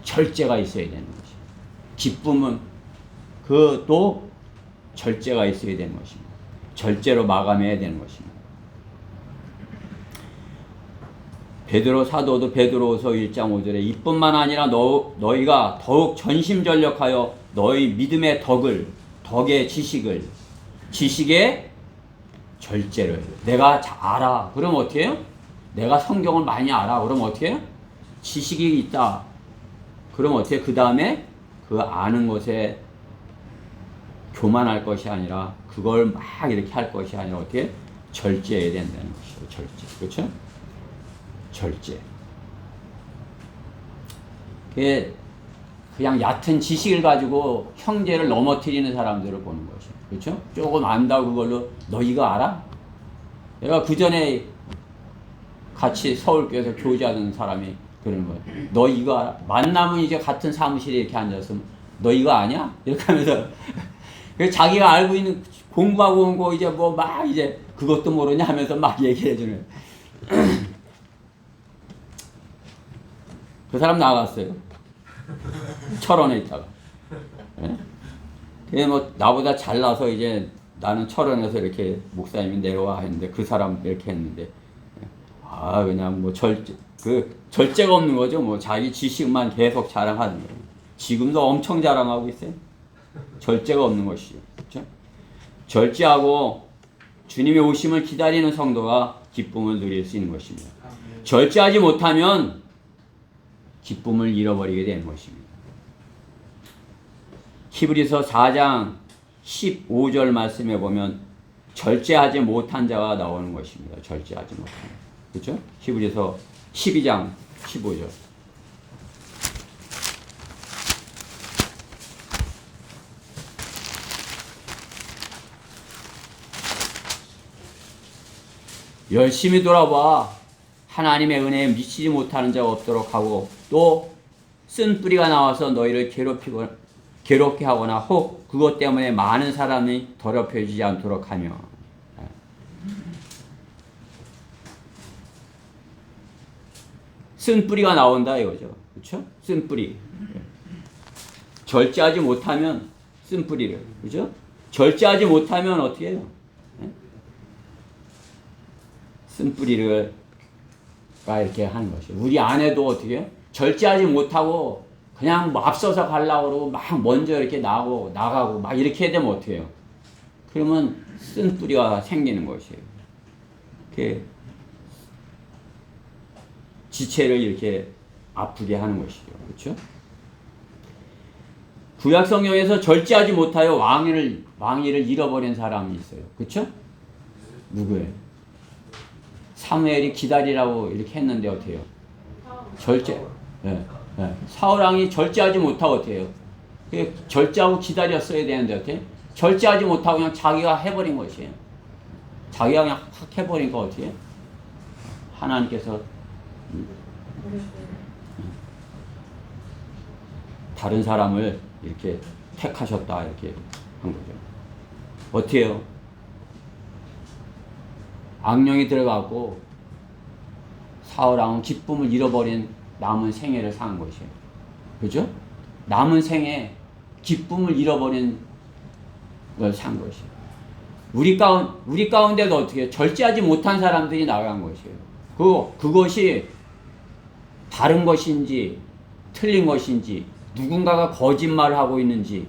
절제가 있어야 되는 것이죠. 기쁨은 그도 절제가 있어야 되는 것입니다. 절제로 마감해야 되는 것입니다. 베드로 사도도 베드로후서 1장 5절에 이뿐만 아니라 너희가 더욱 전심전력하여 너희 믿음의 덕의 지식의 절제를 내가 알아. 그럼 어떻게 해요? 내가 성경을 많이 알아. 그럼 어떻게 해요? 지식이 있다. 그럼 어떻게 그 다음에 그 아는 것에 교만할 것이 아니라 그걸 막 이렇게 할 것이 아니라 어떻게 절제해야 된다는 것이죠. 절제. 그렇죠? 절제. 그냥 얕은 지식을 가지고 형제를 넘어뜨리는 사람들을 보는 것이죠. 그렇죠? 조금 안다고 그걸로 너 이거 알아? 내가 그 전에 같이 서울교회에서 교제하는 사람이 그러는 거예요. 너 이거 알아? 만나면 이제 같은 사무실에 이렇게 앉아서 너 이거 아냐? 이렇게 하면서 자기가 알고 있는 공부하고 온 거 이제 뭐 막 이제 그것도 모르냐 하면서 막 얘기해 주는 그 사람 나갔어요. 철원에 있다가. 예? 뭐 나보다 잘나서 이제 나는 철원에서 이렇게 목사님이 내려와 했는데 그 사람 이렇게 했는데 그냥 뭐 그 절제가 없는 거죠. 뭐 자기 지식만 계속 자랑하는 거예요. 지금도 엄청 자랑하고 있어요. 절제가 없는 것이죠. 그렇죠? 절제하고 주님의 오심을 기다리는 성도가 기쁨을 누릴 수 있는 것입니다. 절제하지 못하면 기쁨을 잃어버리게 되는 것입니다. 히브리서 4장 15절 말씀에 보면 절제하지 못한 자가 나오는 것입니다. 절제하지 못한. 그렇죠? 히브리서 12장 15절. 열심히 돌아봐. 하나님의 은혜에 미치지 못하는 자가 없도록 하고 또 쓴 뿌리가 나와서 너희를 괴롭게 하거나 혹 그것 때문에 많은 사람이 더럽혀지지 않도록 하며. 쓴 뿌리가 나온다 이거죠. 그렇죠? 쓴 뿌리. 절제하지 못하면 쓴 뿌리를. 그렇죠? 절제하지 못하면 어떻게 해요? 쓴 뿌리를 이렇게 하는 것이죠. 우리 아내도 어떻게 해요? 절제하지 못하고 그냥 뭐 앞서서 가려고 그러고 막 먼저 이렇게 나가고 막 이렇게 되면 어떻게 해요? 그러면 쓴 뿌리가 생기는 것이에요. 이렇게 지체를 이렇게 아프게 하는 것이죠. 그렇죠? 구약 성경에서 절제하지 못하여 왕위를 잃어버린 사람이 있어요. 그렇죠? 누구예요? 사무엘이 기다리라고 이렇게 했는데 어떻게 해요? 절제. 네. 사울 왕이 절제하지 못하고 어떻게 해요? 절제하고 기다렸어야 되는데 어떻게? 절제하지 못하고 그냥 자기가 해버린 것이에요. 자기가 그냥 확 해버리니까 어떻게 해요? 하나님께서 다른 사람을 이렇게 택하셨다 이렇게 한 거죠. 어떻게 해요? 악령이 들어가고 사울 왕은 기쁨을 잃어버린 남은 생애를 산 것이에요. 그죠? 남은 생에 기쁨을 잃어버린 걸 산 것이에요. 우리 가운데도 어떻게 해요? 절제하지 못한 사람들이 나간 것이에요. 그것이 바른 것인지 틀린 것인지 누군가가 거짓말을 하고 있는지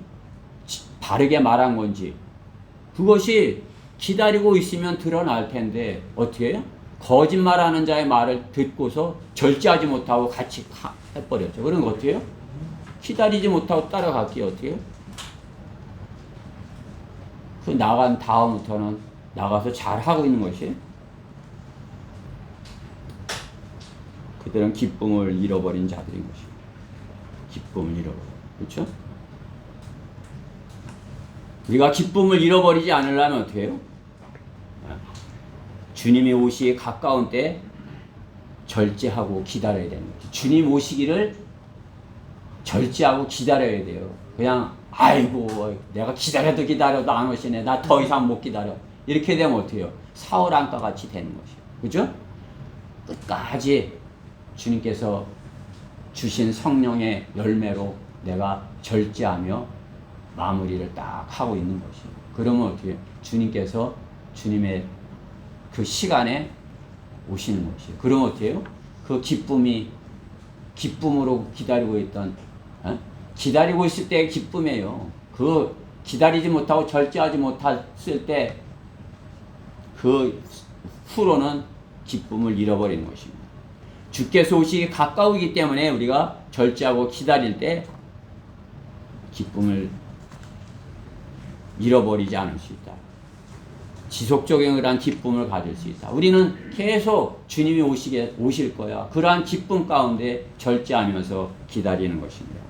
바르게 말한 건지 그것이 기다리고 있으면 드러날 텐데 어떻게 해요? 거짓말하는 자의 말을 듣고서 절제하지 못하고 같이 해버렸죠. 그런 거 어떻게 해요? 기다리지 못하고 따라갔기에 어떻게 해요? 그 나간 다음부터는 나가서 잘하고 있는 것이에요. 그들은 기쁨을 잃어버린 자들인 것이에요. 기쁨을 잃어버려. 그렇죠? 우리가 기쁨을 잃어버리지 않으려면 어떻게 해요? 주님이 오시기 가까운 때 절제하고 기다려야 되는 거죠. 주님 오시기를 절제하고 기다려야 돼요. 그냥 아이고 내가 기다려도 안 오시네. 나 더 이상 못 기다려. 이렇게 되면 어떻게 해요? 사울 왕과 같이 되는 것이에요. 그죠? 끝까지 주님께서 주신 성령의 열매로 내가 절제하며 마무리를 딱 하고 있는 것이에요. 그러면 어떻게 해요? 주님께서 주님의 그 시간에 오시는 것이에요. 그러면 어떻게 해요? 그 기쁨으로 기다리고 있던, 기다리고 있을 때의 기쁨이에요. 그 기다리지 못하고 절제하지 못했을 때 그 후로는 기쁨을 잃어버리는 것입니다. 주께서 오시기 가까우기 때문에 우리가 절제하고 기다릴 때 기쁨을 잃어버리지 않을 수 있다. 지속적인 그러한 기쁨을 가질 수 있다. 우리는 계속 주님이 오실 거야. 그러한 기쁨 가운데 절제하면서 기다리는 것입니다.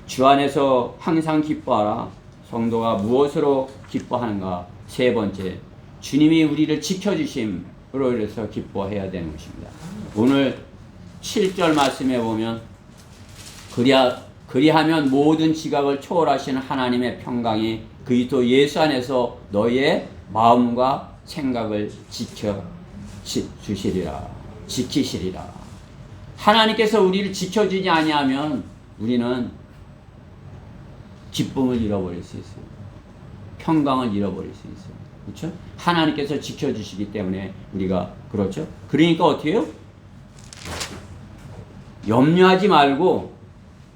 주 안에서 항상 기뻐하라. 성도가 무엇으로 기뻐하는가? 세 번째, 주님이 우리를 지켜주심으로 인해서 기뻐해야 되는 것입니다. 오늘 7절 말씀에 보면 그리하면 모든 지각을 초월하시는 하나님의 평강이 그리스도 예수 안에서 너희의 마음과 생각을 지키시리라. 하나님께서 우리를 지켜주지 아니하면 우리는 기쁨을 잃어버릴 수 있어요. 평강을 잃어버릴 수 있어요. 그렇죠? 하나님께서 지켜주시기 때문에 우리가 그렇죠? 그러니까 어떻게 해요? 염려하지 말고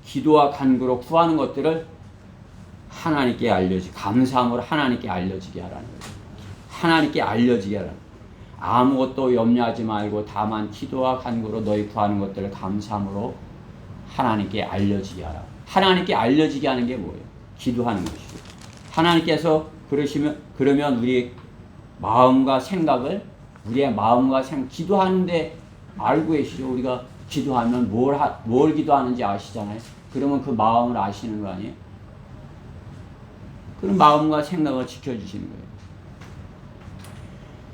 기도와 간구로 구하는 것들을 하나님께 감사함으로 하나님께 알려지게 하라는 거예요. 하나님께 알려지게 하라는 거예요. 아무것도 염려하지 말고 다만 기도와 간구로 너희 구하는 것들을 감사함으로 하나님께 알려지게 하라. 하나님께 알려지게 하는 게 뭐예요? 기도하는 것이죠. 하나님께서 그러면 우리의 마음과 생각을 기도하는데 알고 계시죠? 우리가 기도하면 뭘 기도하는지 아시잖아요. 그러면 그 마음을 아시는 거 아니에요? 그런 마음과 생각을 지켜주시는 거예요.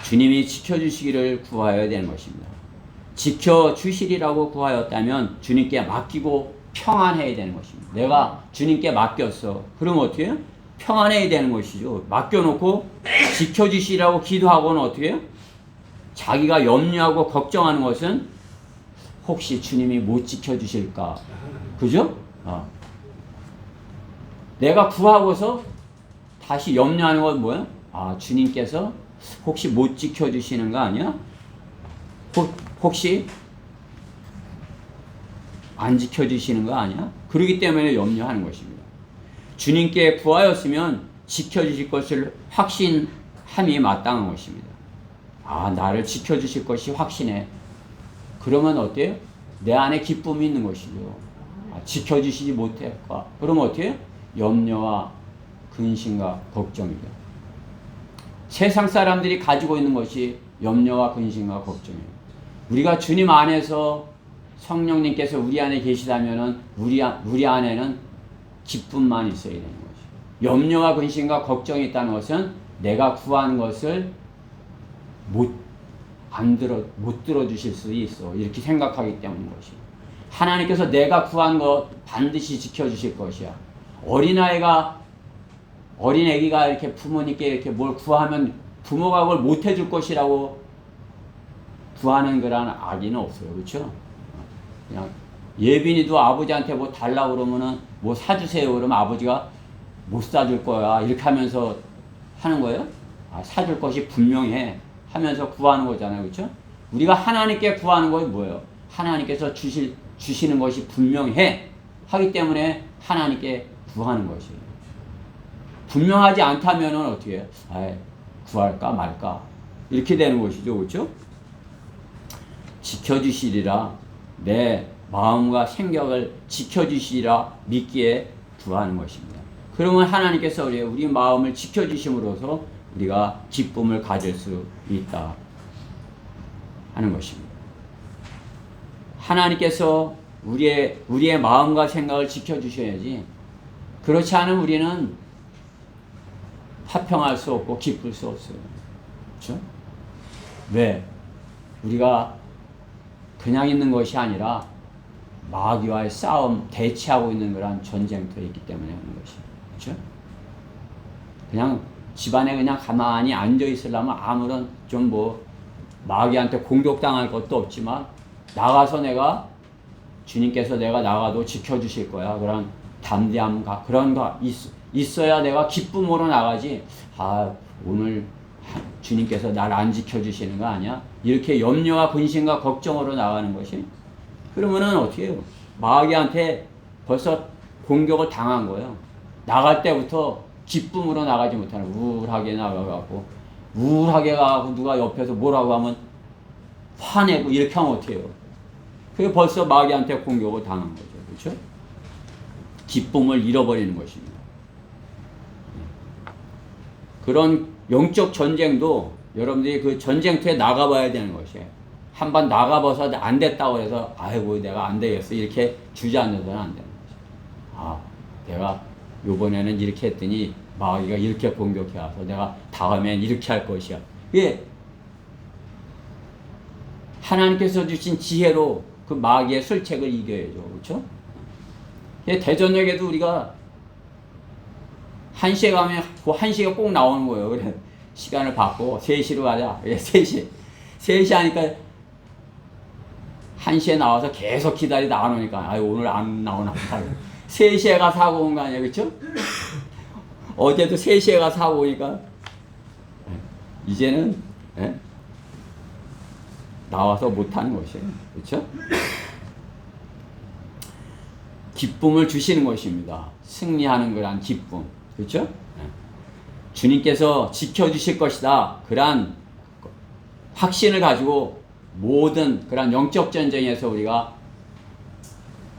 주님이 지켜주시기를 구하여야 되는 것입니다. 지켜주시리라고 구하였다면 주님께 맡기고 평안해야 되는 것입니다. 내가 주님께 맡겼어. 그럼 어떻게 해요? 평안해야 되는 것이죠. 맡겨놓고 지켜주시라고 기도하고는 어떻게 해요? 자기가 염려하고 걱정하는 것은 혹시 주님이 못 지켜주실까? 그죠? 내가 구하고서 다시 염려하는 건 뭐야? 주님께서 혹시 못 지켜주시는 거 아니야? 혹시 안 지켜주시는 거 아니야? 그러기 때문에 염려하는 것입니다. 주님께 구하였으면 지켜주실 것을 확신함이 마땅한 것입니다. 나를 지켜주실 것이 확신해. 그러면 어때요? 내 안에 기쁨이 있는 것이죠. 지켜주시지 못할까? 그러면 어때요? 염려와 근심과 걱정이죠. 세상 사람들이 가지고 있는 것이 염려와 근심과 걱정이에요. 우리가 주님 안에서 성령님께서 우리 안에 계시다면은 우리 안에는 기쁨만 있어야 되는 것이죠. 염려와 근심과 걱정이 있다는 것은 내가 구하는 것을 못 들어주실 수 있어. 이렇게 생각하기 때문인 것이에요. 하나님께서 내가 구한 것 반드시 지켜주실 것이야. 어린애기가 이렇게 부모님께 이렇게 뭘 구하면 부모가 그걸 못 해줄 것이라고 구하는 그런 악의는 없어요. 그렇죠? 그냥 예빈이도 아버지한테 뭐 달라고 그러면은 뭐 사주세요 그러면 아버지가 못 사줄 거야. 이렇게 하면서 하는 거예요? 사줄 것이 분명해. 하면서 구하는 거잖아요. 그렇죠? 우리가 하나님께 구하는 것이 뭐예요? 하나님께서 주시는 것이 분명해. 하기 때문에 하나님께 구하는 것이에요. 분명하지 않다면은 어떻게 해요? 구할까 말까 이렇게 되는 것이죠. 그렇죠? 지켜주시리라. 내 마음과 생각을 지켜주시리라 믿기에 구하는 것입니다. 그러면 하나님께서 우리 마음을 지켜주심으로써 우리가 기쁨을 가질 수 있다 하는 것입니다. 하나님께서 우리의 마음과 생각을 지켜주셔야지, 그렇지 않으면 우리는 화평할 수 없고 기쁠 수 없어요. 그렇죠? 왜? 우리가 그냥 있는 것이 아니라 마귀와의 싸움, 대치하고 있는 그런 전쟁터에 있기 때문에 하는 것이에요. 그렇죠? 그냥 집안에 그냥 가만히 앉아 있으려면 아무런 좀 마귀한테 공격당할 것도 없지만 나가서 주님께서 내가 나가도 지켜주실 거야. 그런 담대함과 그런 거 있어야 내가 기쁨으로 나가지. 오늘 주님께서 나를 안 지켜주시는 거 아니야? 이렇게 염려와 근심과 걱정으로 나가는 것이, 그러면은 어떻게 해요? 마귀한테 벌써 공격을 당한 거예요. 나갈 때부터 기쁨으로 나가지 못하는, 우울하게 나가갖고 누가 옆에서 뭐라고 하면 화내고 이렇게 하면 어떻게 해요? 그게 벌써 마귀한테 공격을 당한 거죠. 그렇죠? 기쁨을 잃어버리는 것입니다. 그런 영적 전쟁도 여러분들이 그 전쟁터에 나가봐야 되는 것이에요. 한번 나가봐서 안 됐다고 해서 내가 안 되겠어 이렇게 주저앉아서는 안 되는 거죠. 내가 요번에는 이렇게 했더니 마귀가 이렇게 공격해 와서 내가 다음엔 이렇게 할 것이야. 이게 하나님께서 주신 지혜로 그 마귀의 술책을 이겨야죠. 그렇죠? 대전역에도 우리가 1시에 가면 그 1시가 꼭 나오는 거예요. 그래 시간을 받고 3시로 가자. 3시 하니까 1시에 나와서 계속 기다리다 안 오니까 오늘 안 나오나 보다. 3시에 가 사고 온 거 아니야. 그렇죠? 어제도 3시에 가 사고 오니까 이제는 나와서 못하는 것이에요. 그렇죠? 기쁨을 주시는 것입니다. 승리하는 그러한 기쁨. 그렇죠? 네. 주님께서 지켜주실 것이다. 그러한 확신을 가지고 모든 그러한 영적 전쟁에서 우리가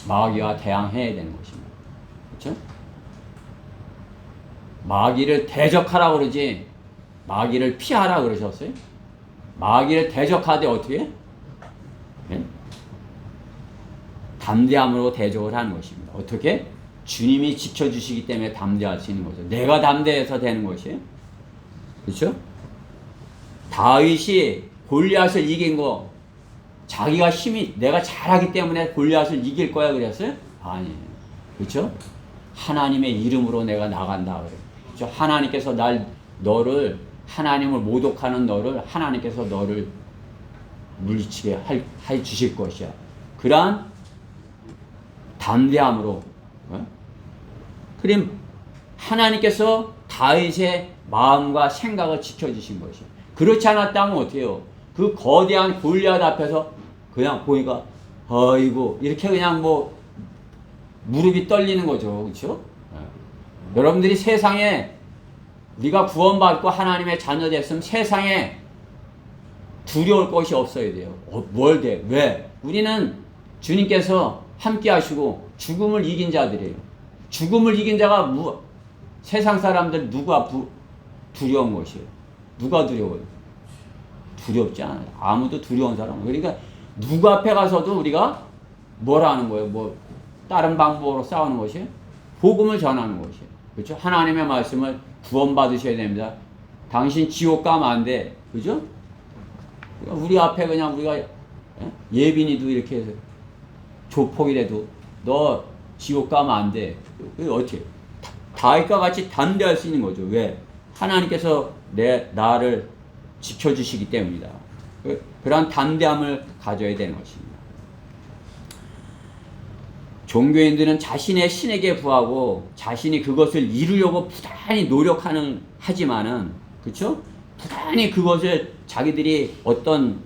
마귀와 대항해야 되는 것입니다. 그렇죠? 마귀를 대적하라 그러지 마귀를 피하라 그러셨어요? 마귀를 대적하되 어떻게 해? 네? 담대함으로 대적을 하는 것입니다. 어떻게? 주님이 지켜주시기 때문에 담대할 수 있는 거죠. 내가 담대해서 되는 것이에요. 그렇죠? 다윗이 골리앗을 이긴 거 자기가 힘이 내가 잘하기 때문에 골리앗을 이길 거야 그랬어요? 아니에요. 그렇죠? 하나님의 이름으로 내가 나간다 그래요. 그렇죠? 하나님께서 너를 하나님을 모독하는 너를 하나님께서 너를 물리치게 해 주실 것이야. 그러한 담대함으로. 그럼 하나님께서 다윗의 마음과 생각을 지켜주신 것이야. 그렇지 않았다면 어떻게 해요? 그 거대한 골리앗 앞에서 그냥 보니까 아이고 이렇게 그냥 뭐 무릎이 떨리는 거죠. 그렇죠? 여러분들이 세상에 우리가 구원받고 하나님의 자녀 됐으면 세상에 두려울 것이 없어야 돼요. 뭘 돼? 왜? 우리는 주님께서 함께 하시고 죽음을 이긴 자들이에요. 죽음을 이긴 자가 세상 사람들 누가 두려운 것이에요? 누가 두려워요? 두렵지 않아요. 아무도 두려운 사람. 그러니까 누구 앞에 가서도 우리가 뭐라 하는 거예요? 뭐 다른 방법으로 싸우는 것이에요? 복음을 전하는 것이에요. 그렇죠? 하나님의 말씀을 구원받으셔야 됩니다. 당신 지옥 가면 안 돼. 그죠? 우리 앞에 그냥 우리가 예빈이도 이렇게 해서 조폭이라도 너 지옥 가면 안 돼. 그게 어떻게? 다윗과 같이 담대할 수 있는 거죠. 왜? 하나님께서 나를 지켜주시기 때문이다. 그러한 담대함을 가져야 되는 것입니다. 종교인들은 자신의 신에게 부하고 자신이 그것을 이루려고 부단히 하지만은, 그쵸? 부단히 그것을 자기들이 어떤,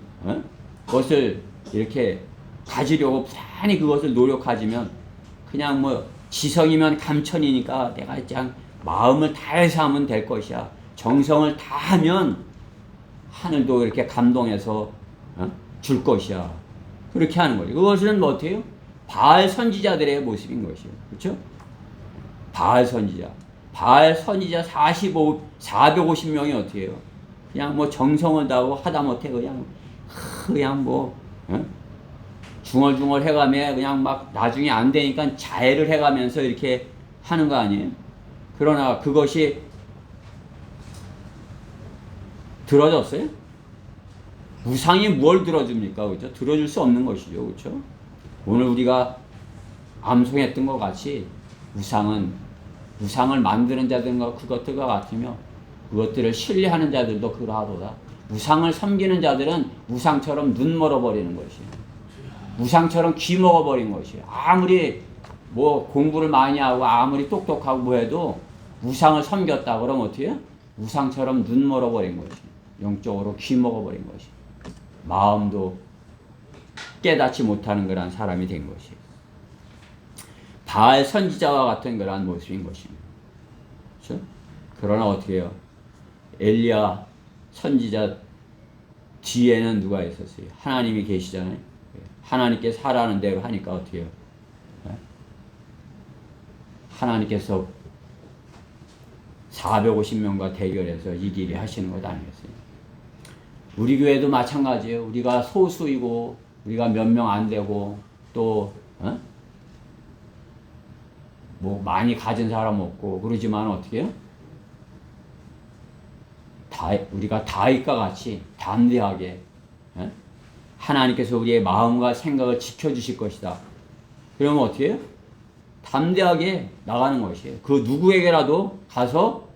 것을 이렇게 가지려고 부단히 그것을 노력하지만, 그냥 뭐, 지성이면 감천이니까 내가 그냥 마음을 다해서 하면 될 것이야. 정성을 다하면 하늘도 이렇게 감동해서 줄 것이야. 그렇게 하는 거죠. 그것은 뭐 어때요? 바알 선지자들의 모습인 것이에요. 그렇죠? 바알 선지자 450명이 어떻게 해요? 그냥 뭐 정성을 다하고 하다못해 그냥 뭐 중얼중얼 해가며 그냥 막 나중에 안 되니까 자해를 해가면서 이렇게 하는 거 아니에요? 그러나 그것이 들어졌어요? 우상이 뭘 들어줍니까? 그렇죠? 들어줄 수 없는 것이죠. 그렇죠? 오늘 우리가 암송했던 것 같이 우상을 만드는 자들과 그것들과 같으며 그것들을 신뢰하는 자들도 그러하도다. 우상을 섬기는 자들은 우상처럼 눈 멀어버리는 것이에요. 우상처럼 귀 먹어버린 것이에요. 아무리 뭐 공부를 많이 하고 아무리 똑똑하고 뭐 해도 우상을 섬겼다 그러면 어떻게 해요? 우상처럼 눈 멀어버린 것이에요. 영적으로 귀 먹어버린 것이에요. 마음도 깨닫지 못하는 그런 사람이 된 것이에요. 바알 선지자와 같은 그런 모습인 것입니다. 그렇죠? 그러나 어떻게 해요? 엘리야 선지자 뒤에는 누가 있었어요? 하나님이 계시잖아요. 하나님께서 하라는 대로 하니까 어떻게 해요? 하나님께서 450명과 대결해서 이기게 하시는 것 아니겠어요? 우리 교회도 마찬가지예요. 우리가 소수이고 우리가 몇 명 안 되고 또 뭐 많이 가진 사람 없고 그러지만 어떻게 해요? 우리가 다윗과 같이 담대하게 하나님께서 우리의 마음과 생각을 지켜주실 것이다. 그러면 어떻게 해요? 담대하게 나가는 것이에요. 그 누구에게라도 가서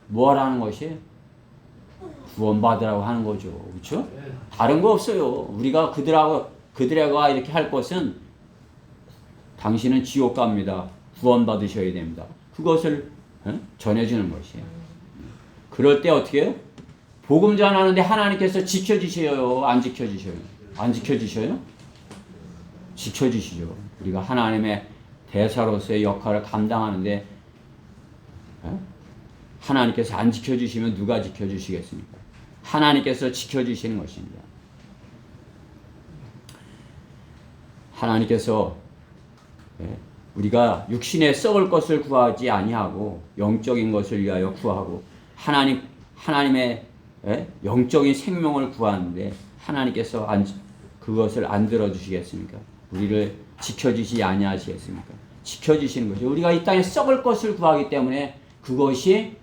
뭐 하라는 것이에요? 구원받으라고 하는 거죠. 그렇죠? 다른 거 없어요. 우리가 그들과 이렇게 할 것은 당신은 지옥 갑니다. 구원받으셔야 됩니다. 그것을 전해주는 것이에요. 그럴 때 어떻게 해요? 복음 전하는데 하나님께서 지켜주셔요? 안 지켜주셔요? 안 지켜주셔요? 지켜주시죠. 우리가 하나님의 대사로서의 역할을 감당하는데 하나님께서 안 지켜주시면 누가 지켜주시겠습니까? 하나님께서 지켜주시는 것입니다. 하나님께서 우리가 육신에 썩을 것을 구하지 아니하고 영적인 것을 위하여 구하고 하나님의 영적인 생명을 구하는데 하나님께서 그것을 안 들어주시겠습니까? 우리를 지켜주시지 아니하시겠습니까? 지켜주시는 것이 우리가 이 땅에 썩을 것을 구하기 때문에 그것이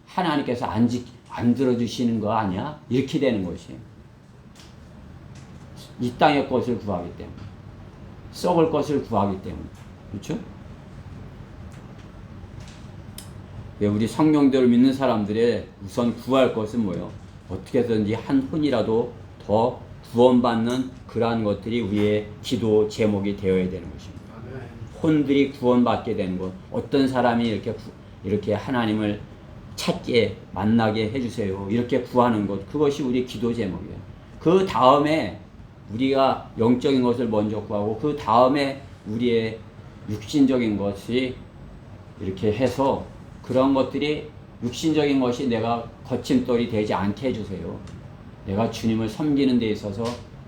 하나님께서 안 들어주시는 거 아니야? 이렇게 되는 것이에요. 이 땅의 것을 구하기 때문에 썩을 것을 구하기 때문에 그렇죠? 우리 성령대로 믿는 사람들의 우선 구할 것은 뭐예요? 어떻게 해서든지 한 혼이라도 더 구원받는 그러한 것들이 우리의 기도 제목이 되어야 되는 것입니다. 혼들이 구원받게 되는 것, 어떤 사람이 이렇게 하나님을 찾게 만나게 해주세요. 이렇게 구하는 것, 그것이 우리 기도 제목이에요. 그 다음에 우리가 영적인 것을 먼저 구하고 그 다음에 우리의 육신적인 것이 이렇게 해서 그런 것들이 육신적인 것이 내가 거침돌이 되지 않게 해주세요. 내가 주님을 섬기는 데 있어서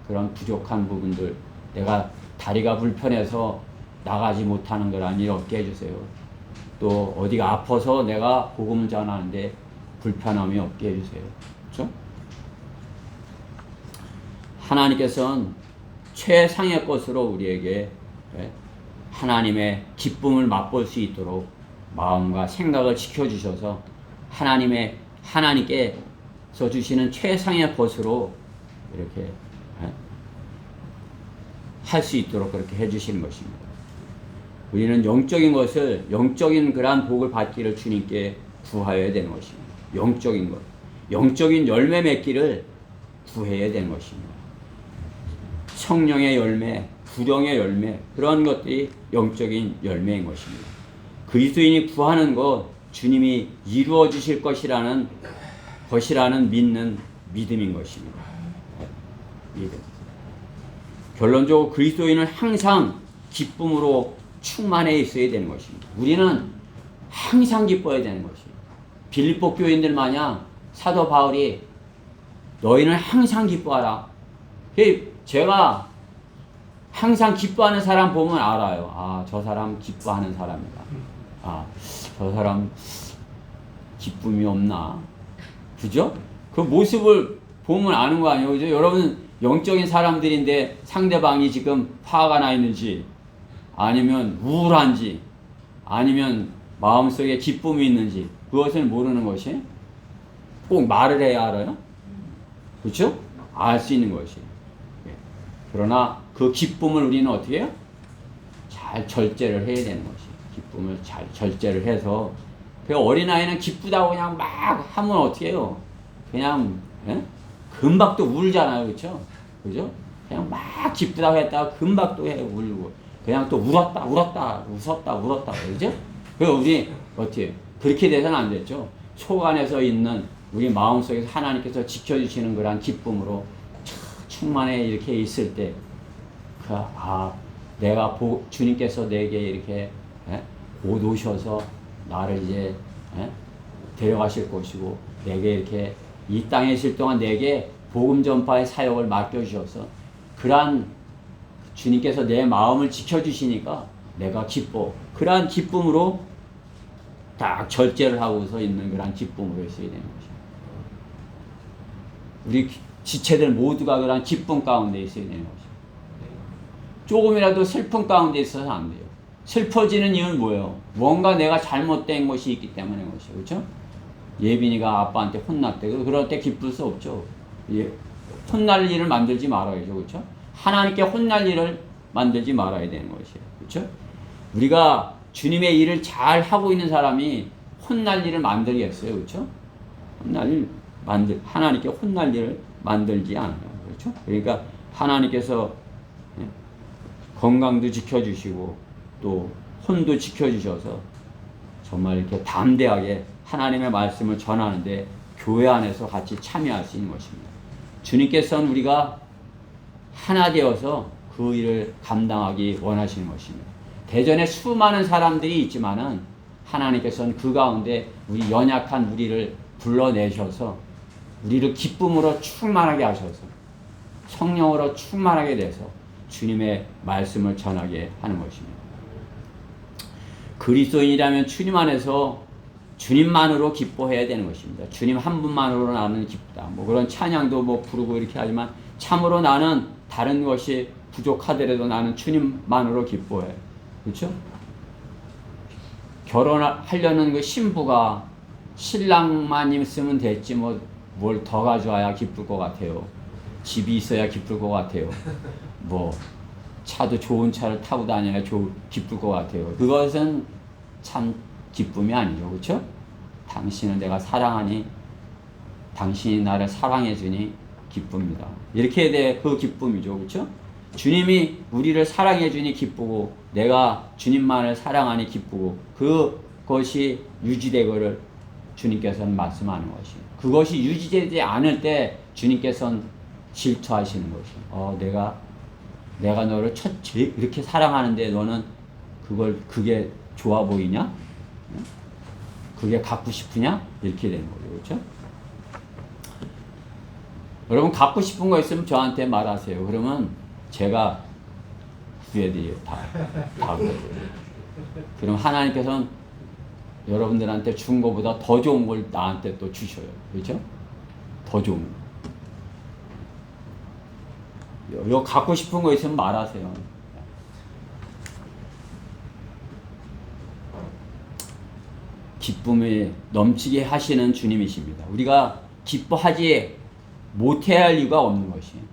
그런 부족한 부분들, 내가 다리가 불편해서 나가지 못하는 걸 일 없게 해주세요. 또 어디가 아파서 내가 복음을 전하는데 불편함이 없게 해주세요. 그렇죠? 하나님께서는 최상의 것으로 우리에게 하나님의 기쁨을 맛볼 수 있도록 마음과 생각을 지켜주셔서 하나님께서 주시는 최상의 것으로 이렇게 할 수 있도록 그렇게 해주시는 것입니다. 우리는 영적인 것을, 영적인 그러한 복을 받기를 주님께 구하여야 되는 것입니다. 영적인 것, 영적인 열매 맺기를 구해야 되는 것입니다. 성령의 열매, 구령의 열매, 그런 것들이 영적인 열매인 것입니다. 그리스도인이 구하는 것, 주님이 이루어 주실 것이라는 믿는 믿음인 것입니다. 믿음. 결론적으로 그리스도인은 항상 기쁨으로 충만해 있어야 되는 것입니다. 우리는 항상 기뻐야 되는 것입니다. 빌립보 교인들 마냥 사도 바울이 너희는 항상 기뻐하라. 제가 항상 기뻐하는 사람 보면 알아요. 아, 저 사람 기뻐하는 사람이다. 아, 저 사람 기쁨이 없나? 그죠? 그 모습을 보면 아는 거 아니에요. 그죠? 여러분, 영적인 사람들인데 상대방이 지금 화가 나 있는지, 아니면 우울한지, 아니면 마음속에 기쁨이 있는지, 그것을 모르는 것이 꼭 말을 해야 알아요. 그렇죠? 알 수 있는 것이. 그러나 그 기쁨을 우리는 어떻게 해요? 잘 절제를 해야 되는 것이. 기쁨을 잘 절제를 해서, 그 어린아이는 기쁘다고 그냥 막 하면 어떻게 해요? 그냥 금방 또 울잖아요. 그렇죠? 그죠? 그냥 막 기쁘다고 했다가 금방 또 해 울고, 그냥 또 울었다. 그죠? 그래서 우리 어떻게 그렇게 돼서는 안 됐죠. 속안에서 있는 우리 마음속에서 하나님께서 지켜주시는 그런 기쁨으로 충만해 이렇게 있을 때, 주님께서 내게 이렇게 곧 오셔서 나를 이제 데려가실 것이고, 내게 이렇게 이 땅에 있을 동안 내게 복음 전파의 사역을 맡겨주셔서 그러한 주님께서 내 마음을 지켜주시니까 내가 기뻐. 그러한 기쁨으로 딱 절제를 하고서 있는 그러한 기쁨으로 있어야 되는 것입니다. 우리 지체들 모두가 그러한 기쁨 가운데 있어야 되는 것입니다. 조금이라도 슬픔 가운데 있어서 안 돼요. 슬퍼지는 이유는 뭐예요? 뭔가 내가 잘못된 것이 있기 때문인 것이에요. 그렇죠? 예빈이가 아빠한테 혼났대. 그럴 때 기쁠 수 없죠. 혼날 일을 만들지 말아야죠. 그렇죠? 하나님께 혼날 일을 만들지 말아야 되는 것이에요. 그렇죠? 우리가 주님의 일을 잘 하고 있는 사람이 혼날 일을 만들겠어요. 그렇죠? 하나님께 혼날 일을 만들지 않아요. 그렇죠? 그러니까 하나님께서 건강도 지켜주시고 또 혼도 지켜주셔서 정말 이렇게 담대하게 하나님의 말씀을 전하는데 교회 안에서 같이 참여할 수 있는 것입니다. 주님께서는 우리가 하나 되어서 그 일을 감당하기 원하시는 것입니다. 대전에 수많은 사람들이 있지만은 하나님께서는 그 가운데 우리 연약한 우리를 불러내셔서 우리를 기쁨으로 충만하게 하셔서 성령으로 충만하게 돼서 주님의 말씀을 전하게 하는 것입니다. 그리스도인이라면 주님 안에서 주님만으로 기뻐해야 되는 것입니다. 주님 한 분만으로 나는 기쁘다. 뭐 그런 찬양도 뭐 부르고 이렇게 하지만 참으로 나는 다른 것이 부족하더라도 나는 주님만으로 기뻐해. 그렇죠? 결혼하려는 그 신부가 신랑만 있으면 됐지 뭐 뭘 더 가져와야 기쁠 것 같아요. 집이 있어야 기쁠 것 같아요. 뭐 차도 좋은 차를 타고 다녀야 기쁠 것 같아요. 그것은 참 기쁨이 아니죠. 그렇죠? 당신은 내가 사랑하니 당신이 나를 사랑해 주니 기쁩니다. 이렇게 돼 그 기쁨이죠. 그렇죠? 주님이 우리를 사랑해 주니 기쁘고 내가 주님만을 사랑하니 기쁘고 그것이 유지되기를 주님께서는 말씀하는 것이에요. 그것이 유지되지 않을 때 주님께서는 질투하시는 것이에요. 내가 너를 이렇게 사랑하는데 너는 그게 좋아 보이냐? 그게 갖고 싶으냐? 이렇게 되는 거죠. 그렇죠? 여러분 갖고 싶은 거 있으면 저한테 말하세요. 그러면 제가 구해드려요. 다 구해드려요. 그럼 하나님께서는 여러분들한테 준 것보다 더 좋은 걸 나한테 또 주셔요. 그렇죠? 더 좋은 거. 요 갖고 싶은 거 있으면 말하세요. 기쁨이 넘치게 하시는 주님이십니다. 우리가 기뻐하지 못해야 할 이유가 없는 것이에요.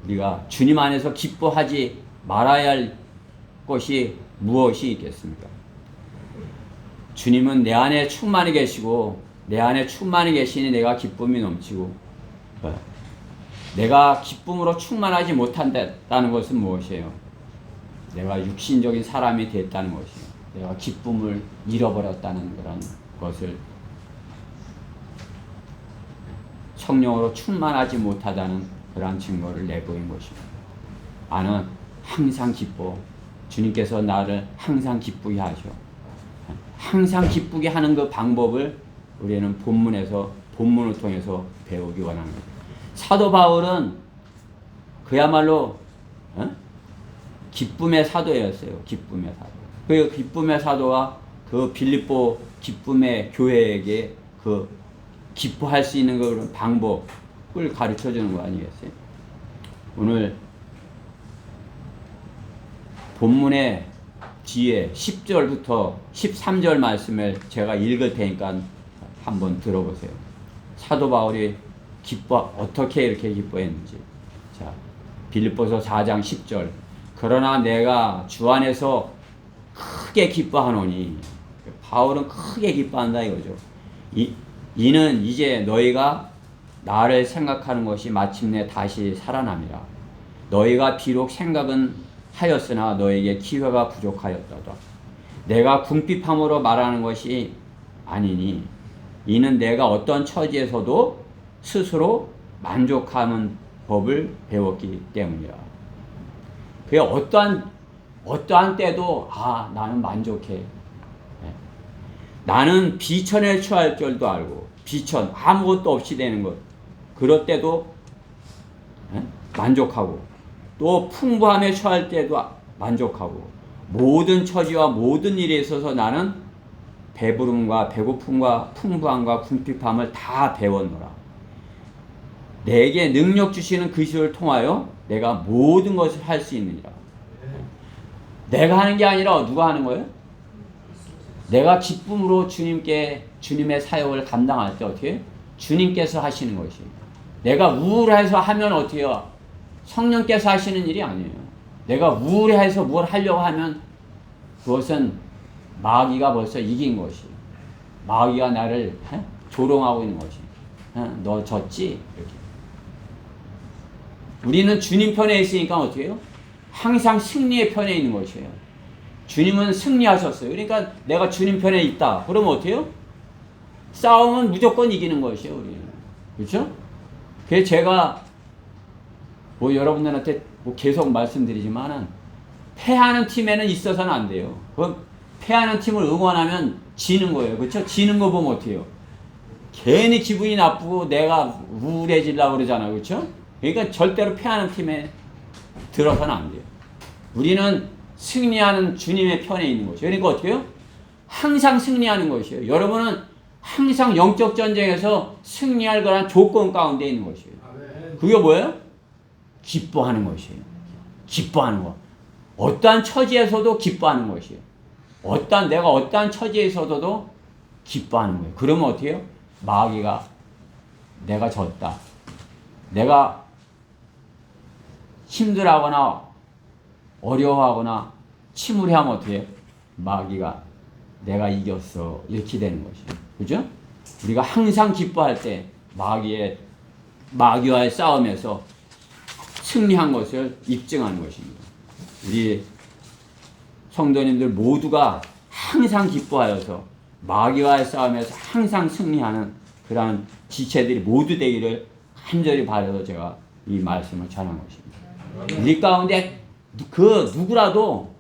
우리가 주님 안에서 기뻐하지 말아야 할 것이 무엇이 있겠습니까? 주님은 내 안에 충만히 계시고 내 안에 충만히 계시니 내가 기쁨이 넘치고 내가 기쁨으로 충만하지 못한다는 것은 무엇이에요? 내가 육신적인 사람이 됐다는 것이에요. 내가 기쁨을 잃어버렸다는 그런 것을 성령으로 충만하지 못하다는 그러한 증거를 내보인 것입니다. 나는 항상 기뻐. 주님께서 나를 항상 기쁘게 하셔. 항상 기쁘게 하는 그 방법을 우리는 본문을 통해서 배우기 원합니다. 사도 바울은 그야말로 기쁨의 사도였어요. 기쁨의 사도. 그 기쁨의 사도가 그 빌립보 기쁨의 교회에게 그 기뻐할 수 있는 그런 방법을 가르쳐 주는 거 아니겠어요? 오늘 본문의 뒤에 10절부터 13절 말씀을 제가 읽을 테니까 한번 들어보세요. 사도 바울이 어떻게 이렇게 기뻐했는지. 자, 빌립보서 4장 10절. 그러나 내가 주 안에서 크게 기뻐하노니. 바울은 크게 기뻐한다 이거죠. 이는 이제 너희가 나를 생각하는 것이 마침내 다시 살아남이라. 너희가 비록 생각은 하였으나 너에게 기회가 부족하였도다. 내가 궁핍함으로 말하는 것이 아니니 이는 내가 어떤 처지에서도 스스로 만족하는 법을 배웠기 때문이라. 그게 어떠한 때도 나는 만족해. 나는 비천에 처할 줄도 알고 비천 아무것도 없이 되는 것 그럴 때도 만족하고 또 풍부함에 처할 때도 만족하고 모든 처지와 모든 일에 있어서 나는 배부름과 배고픔과 풍부함과 궁핍함을 다 배웠노라. 내게 능력 주시는 그리스도를 통하여 내가 모든 것을 할 수 있느니라. 내가 하는 게 아니라 누가 하는 거예요? 내가 기쁨으로 주님의 사역을 감당할 때 어떻게 해요? 주님께서 하시는 것이에요. 내가 우울해서 하면 어떻게 해요? 성령께서 하시는 일이 아니에요. 내가 우울해서 뭘 하려고 하면 그것은 마귀가 벌써 이긴 것이에요. 마귀가 나를 조롱하고 있는 것이에요. 너 졌지? 이렇게. 우리는 주님 편에 있으니까 어떻게 해요? 항상 승리의 편에 있는 것이에요. 주님은 승리하셨어요. 그러니까 내가 주님 편에 있다. 그러면 어떻게 해요? 싸움은 무조건 이기는 것이에요. 우리는. 그렇죠? 그래서 제가 여러분들한테 계속 말씀드리지만은 패하는 팀에는 있어서는 안 돼요. 그 패하는 팀을 응원하면 지는 거예요. 그렇죠? 지는 거 보면 어떻게 해요? 괜히 기분이 나쁘고 내가 우울해지려고 그러잖아요. 그렇죠? 그러니까 절대로 패하는 팀에 들어서는 안 돼요. 우리는 승리하는 주님의 편에 있는 것이에요. 그러니까 어떻게 해요? 항상 승리하는 것이에요. 여러분은 항상 영적 전쟁에서 승리할 거란 조건 가운데 있는 것이에요. 그게 뭐예요? 기뻐하는 것이에요. 기뻐하는 것. 어떠한 처지에서도 기뻐하는 것이에요. 내가 어떠한 처지에서도 기뻐하는 거예요. 그러면 어떻게 해요? 마귀가 내가 졌다. 내가 힘들어하거나 어려워하거나 침울해하면 어떻게 해요? 마귀가 내가 이겼어. 이렇게 되는 것이에요. 그죠? 우리가 항상 기뻐할 때 마귀와의 싸움에서 승리한 것을 입증하는 것입니다. 우리 성도님들 모두가 항상 기뻐하여서 마귀와의 싸움에서 항상 승리하는 그러한 지체들이 모두 되기를 간절히 바라서 제가 이 말씀을 전한 것입니다. 우리 가운데 그 누구라도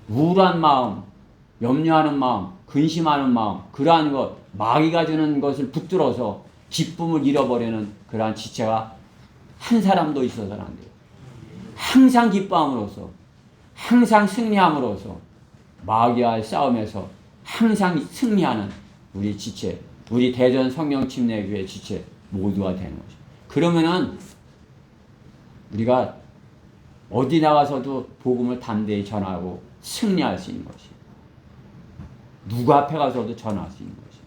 우울한 마음, 염려하는 마음, 근심하는 마음, 그러한 것, 마귀가 주는 것을 붙들어서 기쁨을 잃어버리는 그러한 지체가 한 사람도 있어서는 안 돼요. 항상 기뻐함으로써, 항상 승리함으로써 마귀와의 싸움에서 항상 승리하는 우리 지체, 우리 대전 성령침례교회 지체 모두가 되는 거죠. 그러면은 우리가 어디 나가서도 복음을 담대히 전하고 승리할 수 있는 것이에요. 누구 앞에 가서도 전할 수 있는 것이에요.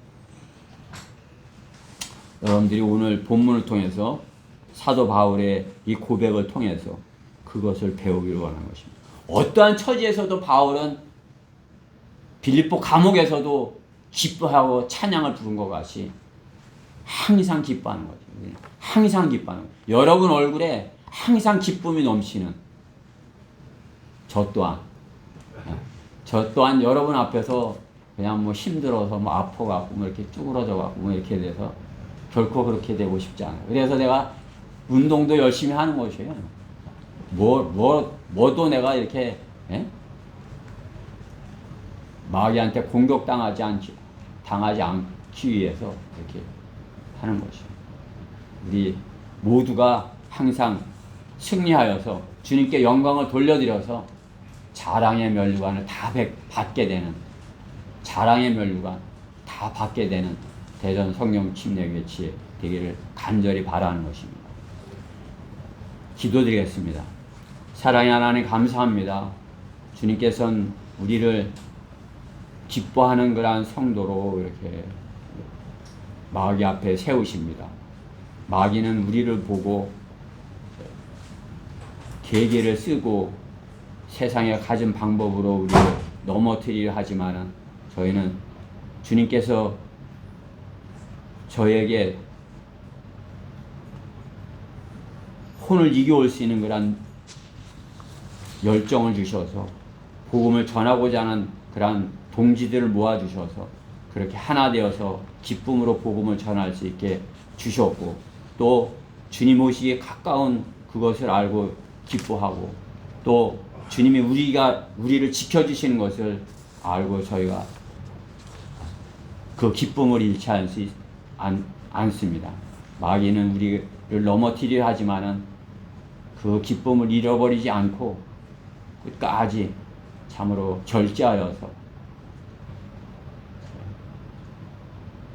여러분들이 오늘 본문을 통해서 사도 바울의 이 고백을 통해서 그것을 배우기를 원하는 것입니다. 어떠한 처지에서도 바울은 빌립보 감옥에서도 기뻐하고 찬양을 부른 것 같이 항상 기뻐하는 거죠. 항상 기뻐하는 거죠. 여러분 얼굴에 항상 기쁨이 넘치는 저 또한 여러분 앞에서 그냥 뭐 힘들어서 뭐 아파갖고 뭐 이렇게 쭈그러져갖고 뭐 이렇게 돼서 결코 그렇게 되고 싶지 않아요. 그래서 내가 운동도 열심히 하는 것이에요. 뭐도 내가 이렇게, 마귀한테 공격당하지 않기 위해서 이렇게 하는 것이에요. 우리 모두가 항상 승리하여서 주님께 영광을 돌려드려서 자랑의 면류관을 다 받게 되는, 자랑의 면류관 다 받게 되는 대전 성령 침례교회 지혜 되기를 간절히 바라는 것입니다. 기도드리겠습니다. 사랑의 하나님 감사합니다. 주님께서는 우리를 기뻐하는 그러한 성도로 이렇게 마귀 앞에 세우십니다. 마귀는 우리를 보고 계계를 쓰고 세상에 가진 방법으로 우리를 넘어뜨리려 하지만은 저희는 주님께서 저에게 혼을 이겨올 수 있는 그런 열정을 주셔서 복음을 전하고자 하는 그런 동지들을 모아주셔서 그렇게 하나 되어서 기쁨으로 복음을 전할 수 있게 주셨고, 또 주님 오시기에 가까운 그것을 알고 기뻐하고, 또 주님이 우리를 지켜주시는 것을 알고 저희가 그 기쁨을 잃지 않습니다. 마귀는 우리를 넘어뜨리려 하지만은 그 기쁨을 잃어버리지 않고 끝까지 참으로 절제하여서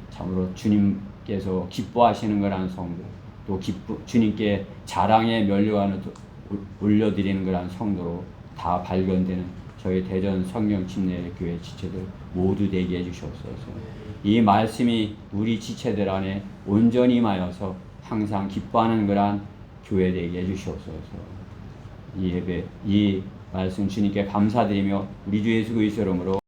참으로 주님께서 기뻐하시는 거란 성도, 또 주님께 자랑의 면류관을 올려드리는 거란 성도로 다 발견되는 저희 대전 성령 침례교회 지체들 모두 되게 해주시옵소서. 이 말씀이 우리 지체들 안에 온전히 임하여서 항상 기뻐하는 거란 교회 되게 해주시옵소서. 이 예배, 이 말씀 주님께 감사드리며 우리 주 예수 그리스도 이름으로